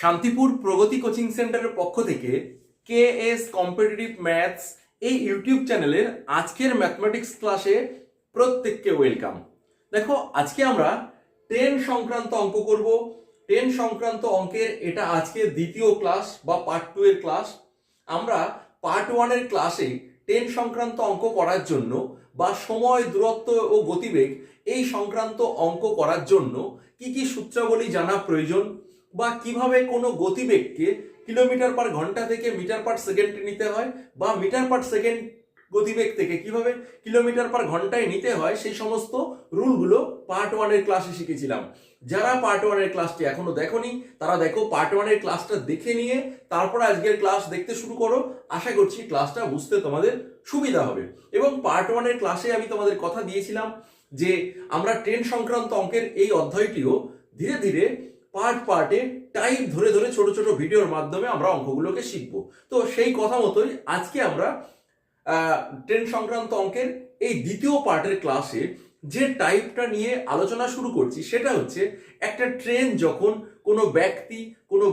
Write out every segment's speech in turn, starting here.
শান্তিপুর প্রগতি coaching সেন্টারের পক্ষ থেকে কেএস কম্পিটিটিভ ম্যাথস এই ইউটিউব চ্যানেলের আজকের ম্যাথমেটিক্স ক্লাসে প্রত্যেককে ওয়েলকাম। দেখো, আজকে আমরা 10 সংক্রান্ত অঙ্ক করব। 10 সংক্রান্ত অঙ্কের এটা আজকে দ্বিতীয় ক্লাস বা পার্ট 2 এর ক্লাস। আমরা পার্ট 1 এর ক্লাসে 10 সংক্রান্ত অঙ্ক করার জন্য বা সময়, দূরত্ব ও গতিবেগ এই সংক্রান্ত অঙ্ক করার জন্য কি কি সূত্রাবলী জানা প্রয়োজন, বা কিভাবে কোনো গতিবেগকে কিলোমিটার পার ঘন্টা থেকে মিটার পার সেকেন্ডে নিতে হয়, বা মিটার পার সেকেন্ড গতিবেগ থেকে কিভাবে কিলোমিটার পার ঘন্টায় নিতে হয়, সেই সমস্ত রুলগুলো পার্ট 1 এর ক্লাসে শিখেছিলাম। যারা পার্ট 1 এর ক্লাসটি এখনো দেখোনি তারা দেখো, পার্ট 1 এর ক্লাসটা দেখে নিয়ে তারপর আজকের ক্লাস দেখতে শুরু করো। আশা করছি ক্লাসটা বুঝতে তোমাদের সুবিধা হবে। এবং পার্ট 1 এর ক্লাসে আমি তোমাদের কথা দিয়েছিলাম যে আমরা 10 সংক্রান্ত অঙ্কের এই অধ্যায়টিও ধীরে ধীরে পার্টে টাইপ ধরে ধরে ছোট ছোট ভিডিওর মাধ্যমে আমরা অঙ্কগুলোকে শিখবো। তো সেই কথা মতোই আজকে আমরা 10 সংক্রান্ত অঙ্কের এই দ্বিতীয় পার্টের ক্লাসে যে টাইপটা নিয়ে আলোচনা শুরু করছি সেটা হচ্ছে, একটা ট্রেন যখন কোনো ব্যক্তি, কোনো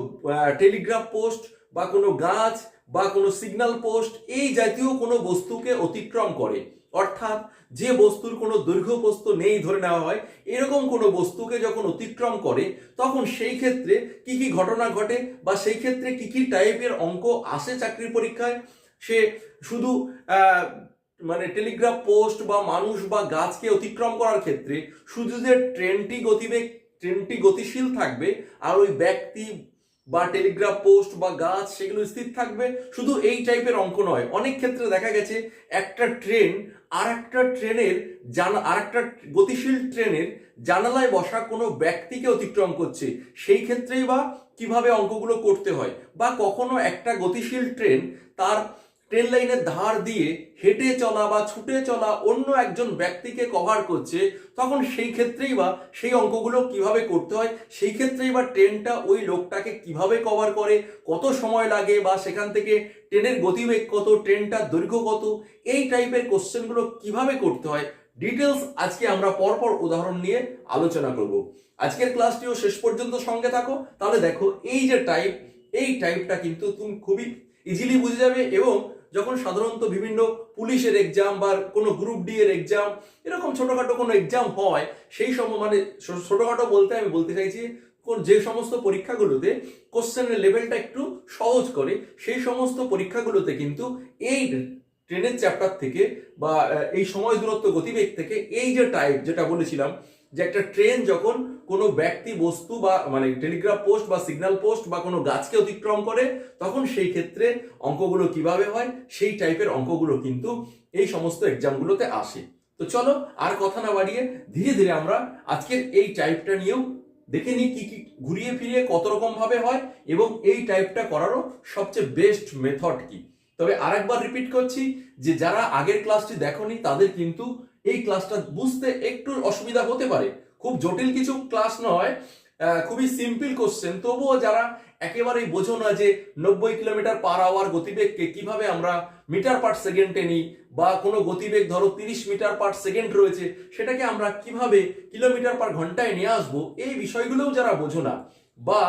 টেলিগ্রাফ পোস্ট বা কোনো গাছ বা কোনো সিগন্যাল পোস্ট এই জাতীয় কোনো বস্তুকে অতিক্রম করে, অর্থাৎ যে বস্তুর কোনো দৈর্ঘ্যপ্রস্থ নেই ধরে নেওয়া হয়, এরকম কোনো বস্তুকে যখন অতিক্রম করে তখন সেই ক্ষেত্রে কি কি ঘটনা ঘটে, বা সেই ক্ষেত্রে কি কি টাইপের অঙ্ক আসে চাকরির পরীক্ষায়। সে শুধু মানে টেলিগ্রাফ পোস্ট বা মানুষ বা গাছকে অতিক্রম করার ক্ষেত্রে শুধু যে ট্রেনটি গতিশীল থাকবে আর ওই ব্যক্তি বা টেলিগ্রাফ পোস্ট বা গাছ সেগুলো স্থির থাকবে, শুধু এই টাইপের অঙ্ক নয়। অনেক ক্ষেত্রে দেখা গেছে একটা ট্রেন আর একটা গতিশীল ট্রেনের জানালায় বসা কোনো ব্যক্তিকে অতিক্রম করছে, সেই ক্ষেত্রেই বা কিভাবে অঙ্কগুলো করতে হয়। বা কখনো একটা গতিশীল ট্রেন তার ট্রেন লাইনের ধার দিয়ে হেঁটে চলা বা ছুটে চলা অন্য একজন ব্যক্তিকে কভার করছে, তখন সেই ক্ষেত্রেই বা সেই অঙ্কগুলো কিভাবে করতে হয়, সেই ক্ষেত্রেই বা ট্রেনটা ওই লোকটাকে কিভাবে কভার করে, কত সময় লাগে, বা সেখান থেকে ট্রেনের গতিবেগ কত, ট্রেনটার দৈর্ঘ্য কত, এই টাইপের কোশ্চেনগুলো কিভাবে করতে হয় ডিটেলস আজকে আমরা পরপর উদাহরণ নিয়ে আলোচনা করব। আজকের ক্লাসটিও শেষ পর্যন্ত সঙ্গে থাকো, তাহলে দেখো এই যে এই টাইপটা কিন্তু তুমি খুবই ইজিলি বুঝে যাবে। এবং যখন সাধারণত বিভিন্ন পুলিশের এক্সাম বা কোনো গ্রুপ ডি এর এক্সাম, এরকম ছোটখাটো কোনো এক্সাম হয়, সেই সময় মানে ছোটখাটো বলতে আমি বলতে চাইছি যে সমস্ত পরীক্ষাগুলোতে কোশ্চেনের লেভেলটা একটু সহজ করে, সেই সমস্ত পরীক্ষাগুলোতে কিন্তু এই ট্রেনের চ্যাপ্টার থেকে বা এই সময়, দূরত্ব, গতিবেগ থেকে এই যে টাইপ যেটা বলেছিলাম, যে একটা ট্রেন যখন কোনো ব্যক্তি, বস্তু বা মানে টেলিগ্রাফ পোস্ট বা সিগন্যাল পোস্ট বা কোনো গাছকে অতিক্রম করে, তখন সেই ক্ষেত্রে অঙ্কগুলো কিভাবে হয়, সেই টাইপের অঙ্কগুলো কিন্তু এই সমস্ত এক্সামগুলোতে আসে। তো চলো আর কথা না বাড়িয়ে ধীরে ধীরে আমরা আজকের এই টাইপটা নিয়েও দেখে নিই কি কি ঘুরিয়ে ফিরিয়ে কত রকম ভাবে হয়, এবং এই টাইপটা করারও সবচেয়ে বেস্ট মেথড কি। তবে আরেকবার রিপিট করছি যে যারা আগের ক্লাসটি দেখোনি তাদের কিন্তু এই ক্লাসটা বুঝতে একটু অসুবিধা হতে পারে। খুব জটিল কিছু ক্লাস নয়, খুবই সিম্পল কোশ্চেন। তবুও যারা একেবারেই বোঝো না যে 90 কিলোমিটার পার আওয়ার গতিবেগকে কিভাবে আমরা মিটার পার সেকেন্ডে নিই, বা কোনো গতিবেগ ধরো 30 মিটার পার সেকেন্ড রয়েছে, সেটাকে আমরা কিভাবে কিলোমিটার পার ঘন্টায় নিয়ে আসবো, এই বিষয়গুলোও যারা বোঝো না, বা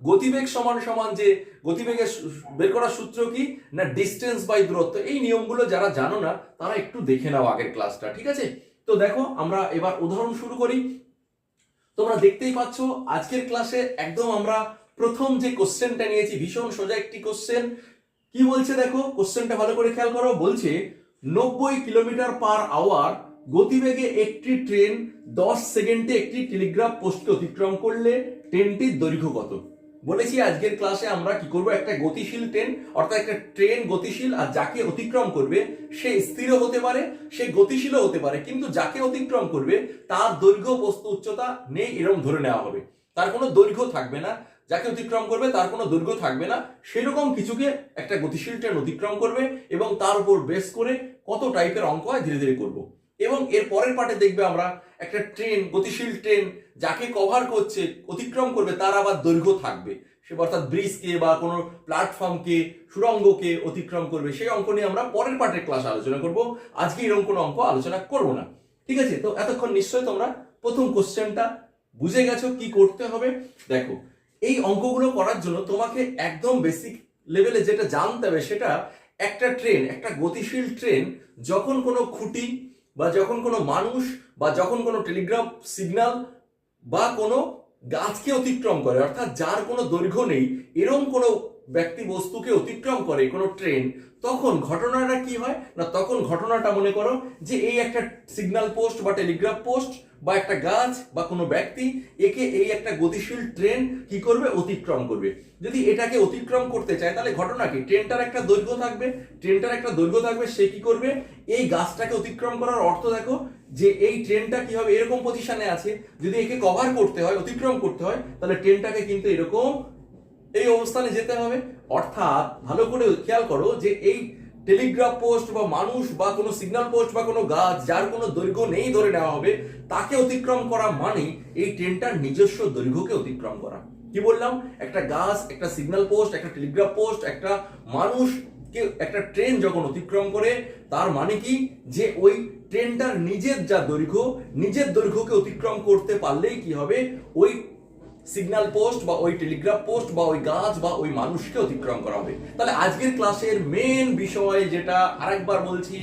গতিবেগ সমান সমান যে গতিবেগের বের করার সূত্র কি না ডিস্টেন্স বাই দূরত্ব, এই নিয়মগুলো যারা জানো না তারা একটু দেখে নাও আগের ক্লাসটা, ঠিক আছে? তো দেখো আমরা এবার উদাহরণ শুরু করি। তোমরা দেখতেই পাচ্ছ আজকের ক্লাসে একদম আমরা প্রথম যে কোশ্চেনটা নিয়েছি, ভীষণ সোজা একটি কোশ্চেন। কি বলছে দেখো, কোশ্চেনটা ভালো করে খেয়াল করো। বলছে 90 কিলোমিটার পার আওয়ার গতিবেগে একটি ট্রেন 10 সেকেন্ডে একটি টেলিগ্রাফ পোস্টকে অতিক্রম করলে ট্রেনটির দৈর্ঘ্য কত। বলেছি আজকের ক্লাসে আমরা কি করব, একটা গতিশীল ট্রেন, অর্থাৎ একটা ট্রেন গতিশীল, আর যাকে অতিক্রম করবে সে স্থির হতে পারে, সে গতিশীল হতে পারে, কিন্তু যাকে অতিক্রম করবে তার দৈর্ঘ্য, প্রস্থ, উচ্চতা নেই এরকম ধরে নেওয়া হবে, তার কোনো দৈর্ঘ্য থাকবে না। যাকে অতিক্রম করবে তার কোনো দৈর্ঘ্য থাকবে না, সেরকম কিছুকে একটা গতিশীল ট্রেন অতিক্রম করবে, এবং তার উপর বেস করে কত টাইপের অঙ্ক হয় ধীরে ধীরে করব। এবং এর পরের পার্টে দেখবে আমরা একটা ট্রেন, গতিশীল ট্রেন যাকে কভার করছে, অতিক্রম করবে, তার আবার দৈর্ঘ্য থাকবে, সে অর্থাৎ ব্রিজকে বা কোনো প্ল্যাটফর্মকে, সুড়ঙ্গকে অতিক্রম করবে, সেই অঙ্ক নিয়ে আমরা পরের পার্টের ক্লাসে আলোচনা করব। আজকে এরকম কোনো অঙ্ক আলোচনা করব না, ঠিক আছে? তো এতক্ষণ নিশ্চয়ই তোমরা প্রথম কোশ্চেনটা বুঝে গেছো কি করতে হবে। দেখো, এই অঙ্কগুলো করার জন্য তোমাকে একদম বেসিক লেভেলে যেটা জানতে হবে সেটা, একটা ট্রেন, একটা গতিশীল ট্রেন যখন কোনো খুঁটি বা যখন কোনো মানুষ বা যখন কোনো টেলিগ্রাফ সিগন্যাল বা কোনো গাছকে অতিক্রম করে, অর্থাৎ যার কোনো দৈর্ঘ্য নেই এরকম কোনো ব্যক্তি বস্তুকে অতিক্রম করে কোনো ট্রেন, তখন ঘটনাটা কি হয় না, তখন ঘটনাটা মনে করো যে এই একটা সিগন্যাল পোস্ট বা টেলিগ্রাফ পোস্ট বা একটা গাছ বা কোনো ব্যক্তি, একে এই একটা গতিশীল ট্রেন কি করবে, অতিক্রম করবে। যদি এটাকে অতিক্রম করতে চায় তাহলে ঘটনা কি, ট্রেনটার একটা দৈর্ঘ্য থাকবে, সে কি করবে, এই গাছটাকে অতিক্রম করার অর্থ দেখো যে এই ট্রেনটা কি হবে, এরকম পজিশনে আছে, যদি একে কভার করতে হয়, অতিক্রম করতে হয়, তাহলে ট্রেনটাকে কিন্তু এরকম এই অবস্থানে যেতে হবে। অর্থাৎ ভালো করে খেয়াল করো যে এই টেলিগ্রাফ পোস্ট বা মানুষ বা কোনো সিগন্যাল পোস্ট বা কোনো গাছ যার কোনো দৈর্ঘ্য নেই ধরে নেওয়া হবে, তাকে অতিক্রম করা মানে এই ট্রেনটার নিজস্ব দৈর্ঘ্যকে অতিক্রম করা। কি বললাম, একটা গাছ, একটা সিগন্যাল পোস্ট, একটা টেলিগ্রাফ পোস্ট, একটা মানুষ, একটা ট্রেন যখন অতিক্রম করে, তার মানে কি যে ওই ট্রেনটার নিজের যা দৈর্ঘ্য, নিজের দৈর্ঘ্যকে অতিক্রম করতে পারলেই কি হবে, ওই সিগন্যাল পোস্ট বা ওই টেলিগ্রাফ পোস্ট বা ওই গাছ বা ওই মানুষকে অতিক্রম করা হবে। তাহলে আজকের ক্লাসের মেন বিষয় যেটা, আরেকবার বলছি,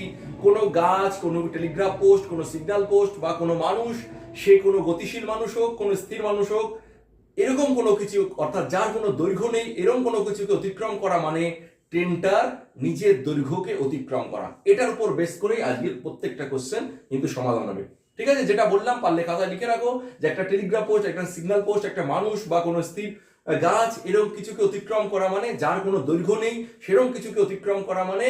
কোনো গাছ, কোনো টেলিগ্রাফ পোস্ট, কোনো সিগন্যাল পোস্ট বা কোনো মানুষ, সে কোনো গতিশীল মানুষ হোক, কোনো স্থির মানুষ হোক, এরকম কোনো কিছু, অর্থাৎ যার কোনো দৈর্ঘ্য নেই এরকম কোনো কিছুকে অতিক্রম করা মানে ট্রেনটার নিজের দৈর্ঘ্যকে অতিক্রম করা। এটার উপর বেস করেই আজকের প্রত্যেকটা কোশ্চেন কিন্তু সমাধান হবে। ঠিক আছে, যেটা বললাম পারলে খাতায় লিখে রাখো যে একটা টেলিগ্রাফ পোস্ট, একটা সিগন্যাল পোস্ট, একটা মানুষ বা কোনো স্থির গাছ, এরকম কিছুকে অতিক্রম করা মানে, যার কোনো দৈর্ঘ্য নেই সেরকম কিছুকে অতিক্রম করা মানে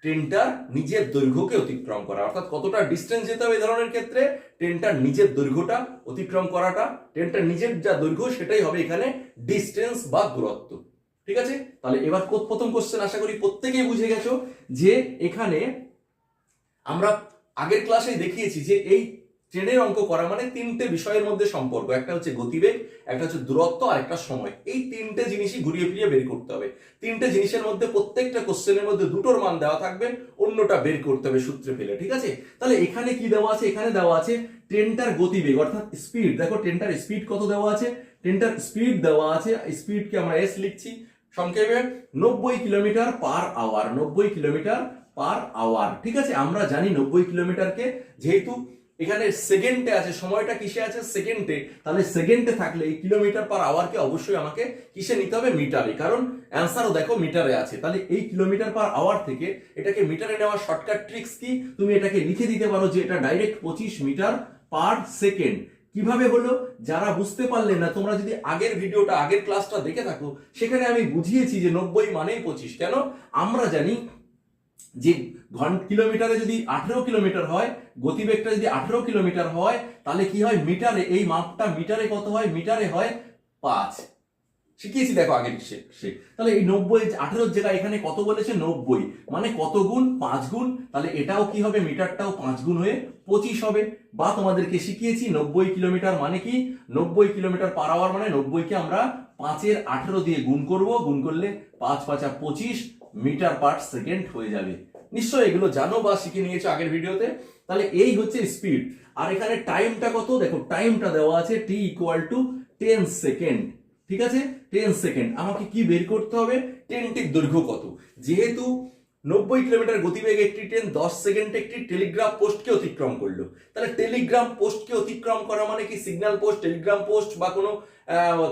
ট্রেনটার নিজের দৈর্ঘ্যকে অতিক্রম করা। অর্থাৎ কতটা ডিস্টেন্স যেতে হবে এই ধরনের ক্ষেত্রে, ট্রেনটার নিজের দৈর্ঘ্যটা অতিক্রম করাটা, ট্রেনটার নিজের যা দৈর্ঘ্য সেটাই হবে এখানে ডিস্টেন্স বা দূরত্ব। ঠিক আছে, তাহলে এবার প্রথম কোশ্চেন আশা করি প্রত্যেকেই বুঝে গেছো যে এখানে আমরা আগের ক্লাসে দেখিয়েছি যে এই ট্রেনের অঙ্ক করা মানে তিনটে বিষয়ের মধ্যে সম্পর্ক, একটা হচ্ছে গতিবেগ, একটা হচ্ছে দূরত্ব আর একটা সময়। এই তিনটে জিনিসই ঘুরিয়ে ফিরিয়ে বের করতে হবে। তিনটে জিনিসের মধ্যে প্রত্যেকটা কোশ্চেনের মধ্যে দুটোর মান দেওয়া থাকবে, অন্যটা বের করতে হবে সূত্রে ফেলে। ঠিক আছে, তাহলে এখানে কি দেওয়া আছে, এখানে দেওয়া আছে ট্রেনটার গতিবেগ অর্থাৎ স্পিড। দেখো ট্রেনটার স্পিড কত দেওয়া আছে, ট্রেনটার স্পিড দেওয়া আছে, স্পিডকে আমরা এস লিখছি সংক্ষেপে 90 kilometre per hour, 90 kilometre per hour. ঠিক আছে, আমরা জানি 90 কিলোমিটারকে, যেহেতু এখানে সেকেন্ডে আছে, সময়টা কিসে আছে, সেকেন্ডে, তাহলে সেকেন্ডে থাকলে এই কিলোমিটার পার আওয়ারকে অবশ্যই আমাকে কিসে নিতে হবে, মিটারে, কারণ অ্যান্সারও দেখো মিটারে আছে। তাহলে এই কিলোমিটার পার আওয়ার থেকে এটাকে মিটারে নেওয়ার শর্টকাট ট্রিক্স কি, তুমি এটাকে লিখে দিতে পারো যে এটা ডাইরেক্ট 25 মিটার পার সেকেন্ড। কিভাবে হলো, যারা বুঝতে পারলে না, তোমরা যদি আগের ভিডিওটা, আগের ক্লাসটা দেখে থাকো, সেখানে আমি বুঝিয়েছি যে 90 মানেই 25। কেন, আমরা জানি যে কিলোমিটারে যদি 18 কিলোমিটার হয়, গতিবেগটা যদি 18 কিলোমিটার হয়, তাহলে কি হয়, মিটারে, এই মাপটা মিটারে কত হয়, মিটারে হয় 5। শিখিয়েছি দেখো আগের সে। তাহলে এই 90, 18 জায়গায় এখানে কত বলেছে, 90, মানে কত গুণ, 5 গুণ। তাহলে এটাও কি হবে, মিটারটাও 5 গুণ হয়ে 25 হবে। বা তোমাদেরকে শিখিয়েছি 90 কিলোমিটার মানে কি, 90 কিলোমিটার পার আওয়ার মানে 90 কে আমরা 5 এর 18 দিয়ে গুণ করব, গুণ করলে 5 5 25 মিটার পার সেকেন্ড হয়ে যাবে। নিশ্চয়ই এগুলো জানো বা শিখে নিয়েছো আগের ভিডিওতে। তাহলে এই হচ্ছে স্পিড। আর এখানে টাইমটা কত, দেখো টাইমটা দেওয়া আছে t = 10 সেকেন্ড। ঠিক আছে, 10 সেকেন্ড। আমাকে কি বের করতে হবে, ট্রেনটির দৈর্ঘ্য কত। যেহেতু 90 কিলোমিটার গতিবেগে একটি ট্রেন 10 সেকেন্ডে একটি টেলিগ্রাফ পোস্টকে অতিক্রম করলো, তাহলে টেলিগ্রাম পোস্টকে অতিক্রম করা মানে কি, সিগন্যাল পোস্ট, টেলিগ্রাম পোস্ট বা কোনো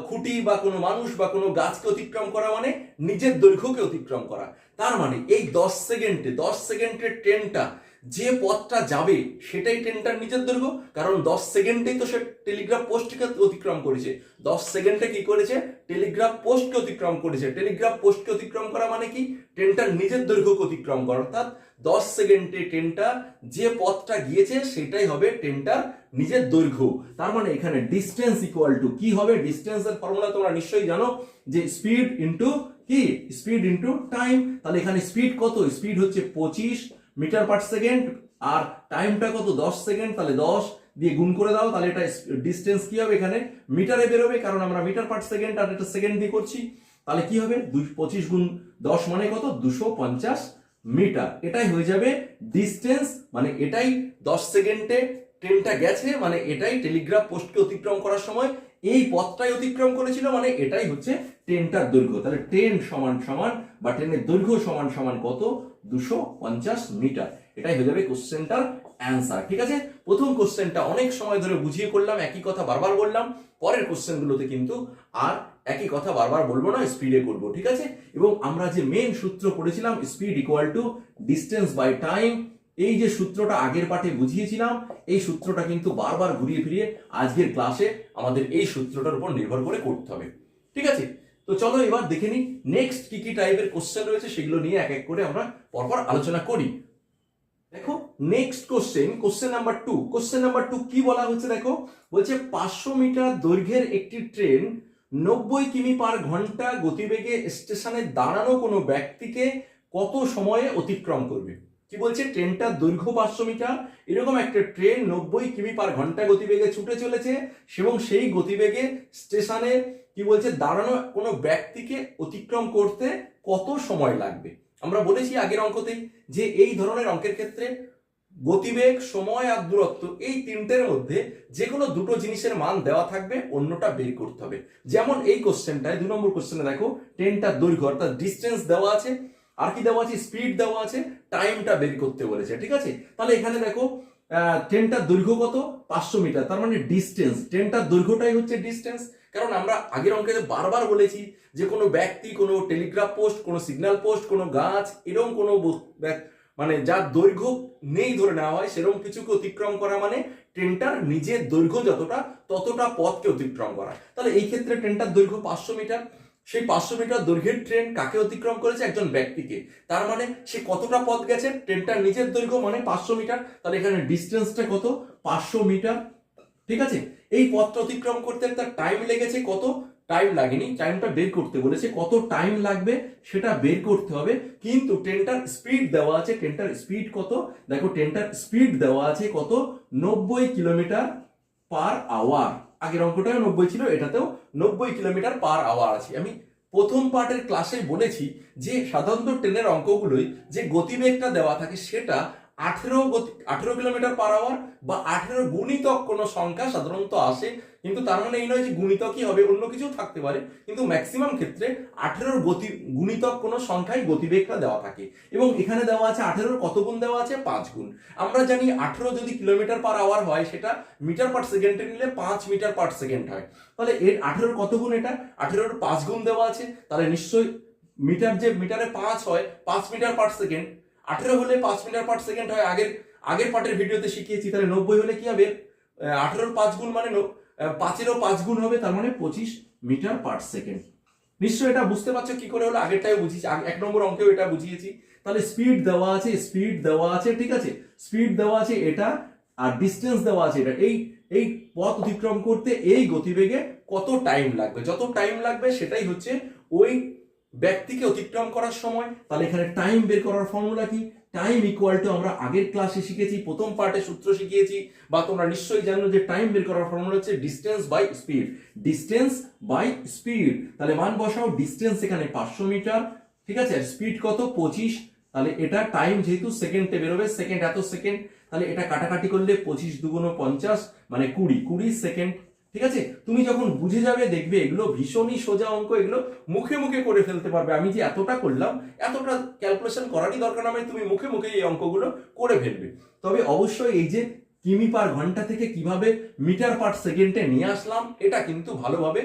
খুঁটি বা কোনো মানুষ বা কোনো গাছকে অতিক্রম করা মানে নিজের দৈর্ঘ্যকে অতিক্রম করা। তার মানে এই 10 সেকেন্ডের ট্রেনটা যে পথটা যাবে সেটাই ট্রেনটার নিজের দৈর্ঘ্য, কারণ 10 সেকেন্ডেই তো সে টেলিগ্রাফ পোস্টকে অতিক্রম করেছে। 10 সেকেন্ডে কি করেছে, টেলিগ্রাফ পোস্টকে অতিক্রম করেছে। টেলিগ্রাফ পোস্টকে অতিক্রম করা মানে কি, ট্রেনটার নিজের দৈর্ঘ্যকে অতিক্রম করা। অর্থাৎ 10 সেকেন্ডে ট্রেনটা যে পথটা গিয়েছে সেটাই হবে ট্রেনটার নিজের দৈর্ঘ্য। তার মানে এখানে ডিস্টেন্স ইকুয়াল টু কি হবে, ডিস্টেন্সের ফর্মুলা তোমরা নিশ্চয়ই জানো যে স্পিড ইনটু কি, স্পিড ইনটু টাইম। তাহলে এখানে স্পিড কত, স্পিড হচ্ছে 25 মিটার পার সেকেন্ড, আর টাইমটা কত, 10 সেকেন্ড। তাহলে 10 দিয়ে গুণ করে দাও, তাহলে এটা ডিস্টেন্স কি হবে, এখানে মিটারে বেরোবে, কারণ আমরা মিটার পার সেকেন্ড আর এটা সেকেন্ড দিয়ে করছি। তাহলে কি হবে, 25 গুণ 10 মানে কত, 250 মিটার। এটাই হয়ে যাবে ডিস্টেন্স, মানে এটাই 10 সেকেন্ডে ট্রেনটা গেছে, মানে এটাই টেলিগ্রাফ পোস্টকে অতিক্রম করার সময় এই পথটাই অতিক্রম করেছিল, মানে এটাই হচ্ছে ট্রেনটার দৈর্ঘ্য। তাহলে ট্রেন সমান সমান বা ট্রেনের দৈর্ঘ্য সমান সমান কত? 250 মিটার। এটাই হয়ে যাবে কোশ্চেনটার অ্যান্সার। ঠিক আছে, প্রথম কোশ্চেনটা অনেক সময় ধরে বুঝিয়ে করলাম, একই কথা বারবার বললাম। পরের কোশ্চেনগুলোতে কিন্তু আর একই কথা বারবার বলবো না, স্পিডে করব। ঠিক আছে, এবং আমরা যে মেন সূত্র পড়েছিলাম speed equal to distance by time, এই যে সূত্রটা আগের পাঠে বুঝিয়েছিলাম, এই সূত্রটা কিন্তু বারবার ঘুরিয়ে ফিরিয়ে আজকের ক্লাসে আমাদের এই সূত্রটার উপর নির্ভর করে করতে হবে। ঠিক আছে, তো চলো এবার দেখে নিই নেক্সট কি কি টাইপের কোশ্চেন রয়েছে, সেগুলো নিয়ে এক এক করে আমরা পরপর আলোচনা করি। দেখো next question number 2। Question number 2 কি বলা হচ্ছে দেখো, বলছে 500 মিটার দৈর্ঘ্যের একটি ট্রেন 90 কিমি পার ঘন্টা গতিবেগে স্টেশনে দাঁড়ানো কোনো ব্যক্তিকে কত সময়ে অতিক্রম করবে? কি বলছে, ট্রেনটার দৈর্ঘ্য 500 মিটার, এরকম একটা ট্রেন 90 কিমি পার ঘন্টা গতিবেগে ছুটে চলেছে এবং সেই গতিবেগে স্টেশনে কি বলছে দাঁড়ানো কোনো ব্যক্তিকে অতিক্রম করতে কত সময় লাগবে? আমরা বলেছি আগের অঙ্কতেই যে এই ধরনের অঙ্কের ক্ষেত্রে গতিবেগ, সময় আর দূরত্ব এই তিনটের মধ্যে যে কোনো দুটো জিনিসের মান দেওয়া থাকবে, অন্যটা বের করতে হবে। যেমন এই কোশ্চেনটায় 2 নম্বর কোশ্চেনে দেখো ট্রেনটার দৈর্ঘ্য অর্থাৎ ডিস্টেন্স দেওয়া আছে, আর কি দেওয়া আছে, স্পিড দেওয়া আছে, টাইমটা বের করতে বলেছে। ঠিক আছে, তাহলে এখানে দেখো ট্রেনটার দৈর্ঘ্য কত? 500 মিটার, তার মানে ডিস্টেন্স, ট্রেনটার দৈর্ঘ্যটাই হচ্ছে ডিস্টেন্স। কারণ আমরা আগের অঙ্কে বারবার বলেছি যে কোনো ব্যক্তি, কোনো টেলিগ্রাফ পোস্ট, কোনো সিগন্যাল পোস্ট, কোনো গাছ, এরকম কোনো মানে যার দৈর্ঘ্য নেই ধরে নেওয়া হয় সেরকম কিছুকে অতিক্রম করা মানে ট্রেনটার নিজের দৈর্ঘ্য যতটা ততটা পথকে অতিক্রম করা। তাহলে এই ক্ষেত্রে ট্রেনটার দৈর্ঘ্য 500 মিটার, সেই 500 মিটার দৈর্ঘ্যের ট্রেন কাকে অতিক্রম করেছে? একজন ব্যক্তিকে। তার মানে সে কতটা পথ গেছে? ট্রেনটার নিজের দৈর্ঘ্য মানে 500 মিটার, তাহলে এখানে ডিস্টেন্সটা কত? 500 মিটার। ঠিক আছে, এই পথটা অতিক্রম করতে তার টাইম লেগেছে কত? টাইম লাগেনি, টাইমটা বের করতে বলেছে, কত টাইম লাগবে সেটা বের করতে হবে। কিন্তু ট্রেনটার স্পিড দেওয়া আছে, ট্রেনটার স্পিড কত? দেখো ট্রেনটার স্পিড দেওয়া আছে কত? 90 কিলোমিটার পার আওয়ার। আগের অঙ্কটাও 90 ছিল, এটাতেও 90 কিলোমিটার পার আওয়ার আছে। আমি প্রথম পার্টের ক্লাসে বলেছি যে সাধারণত ট্রেনের অঙ্কগুলোই যে গতিবেগটা দেওয়া থাকে সেটা 18 কিলোমিটার পার আওয়ার বা 18 গুণিতক কোনো সংখ্যা সাধারণত আসে, কিন্তু তার মানে এই নয় যে গুণিতকই হবে, অন্য কিছু থাকতে পারে, কিন্তু ম্যাক্সিমাম ক্ষেত্রে 18 গুণিতক কোনো সংখ্যায় গতিবেগটা দেওয়া থাকে। এবং এখানে দেওয়া আছে 18 কত গুণ দেওয়া আছে? 5 গুণ। আমরা জানি 18 যদি কিলোমিটার পার আওয়ার হয় সেটা মিটার পার সেকেন্ডে নিলে 5 মিটার পার সেকেন্ড হয়। তাহলে এর 18 কত গুণ? এটা 18 5 গুণ দেওয়া আছে, তাহলে নিশ্চয়ই মিটার, যে মিটারে 5 হয় 5 মিটার পার সেকেন্ড, 18 হলে 5 মিটার পার সেকেন্ড হয়। আগের পার্টের ভিডিওতে শিখিয়েছি। তাহলে 90 হলে কি হবে? 18 5 গুণ মানে 5-এরও 5 গুণ হবে, তার মানে 25 মিটার পার সেকেন্ড। নিশ্চয়ই এটা বুঝতে পারছো কি করে হলো, আগেরটাই বুঝিয়েছি, 1 নম্বর অঙ্কেও এটা বুঝিয়েছি। তাহলে স্পিড দেওয়া আছে, স্পিড দেওয়া আছে, ঠিক আছে, স্পিড দেওয়া আছে এটা, আর ডিস্টেন্স দেওয়া আছে এটা। এই পথ অতিক্রম করতে এই গতিবেগে কত টাইম লাগবে? যত টাইম লাগবে সেটাই হচ্ছে ওই ব্যক্তিকে অতিক্রম করার সময়। তাহলে এখানে টাইম বের করার ফর্মুলা কি? টাইম ইকুয়াল টু, আমরা আগের ক্লাসে শিখেছি, প্রথম পার্টে সূত্র শিখিয়েছি, বা তোমরা নিশ্চয়ই জানো যে টাইম বের করার ফর্মুলা হচ্ছে distance by speed. Distance by speed, তাহলে মান বসাও। ডিস্টেন্স এখানে 500 মিটার, ঠিক আছে, আর স্পিড কত? 25। তাহলে এটা টাইম যেহেতু সেকেন্ডে বেরোবে, সেকেন্ড এত সেকেন্ড, তাহলে এটা কাটাকাটি করলে 25 দুগুণ 50 মানে 20 সেকেন্ড। ঠিক আছে, তুমি যখন বুঝে যাবে দেখবে এগুলো ভীষণই সোজা অঙ্ক, এগুলো মুখে মুখে করে ফেলতে পারবে। আমি যে এতটা করলাম, এতটা ক্যালকুলেশন করারই দরকার না, তুমি মুখে মুখে এই অঙ্কগুলো করে ফেলবে। তবে অবশ্যই এই যে কিমি পার ঘন্টা থেকে কিভাবে মিটার পার সেকেন্ডে নিয়ে আসলাম, এটা কিন্তু ভালোভাবে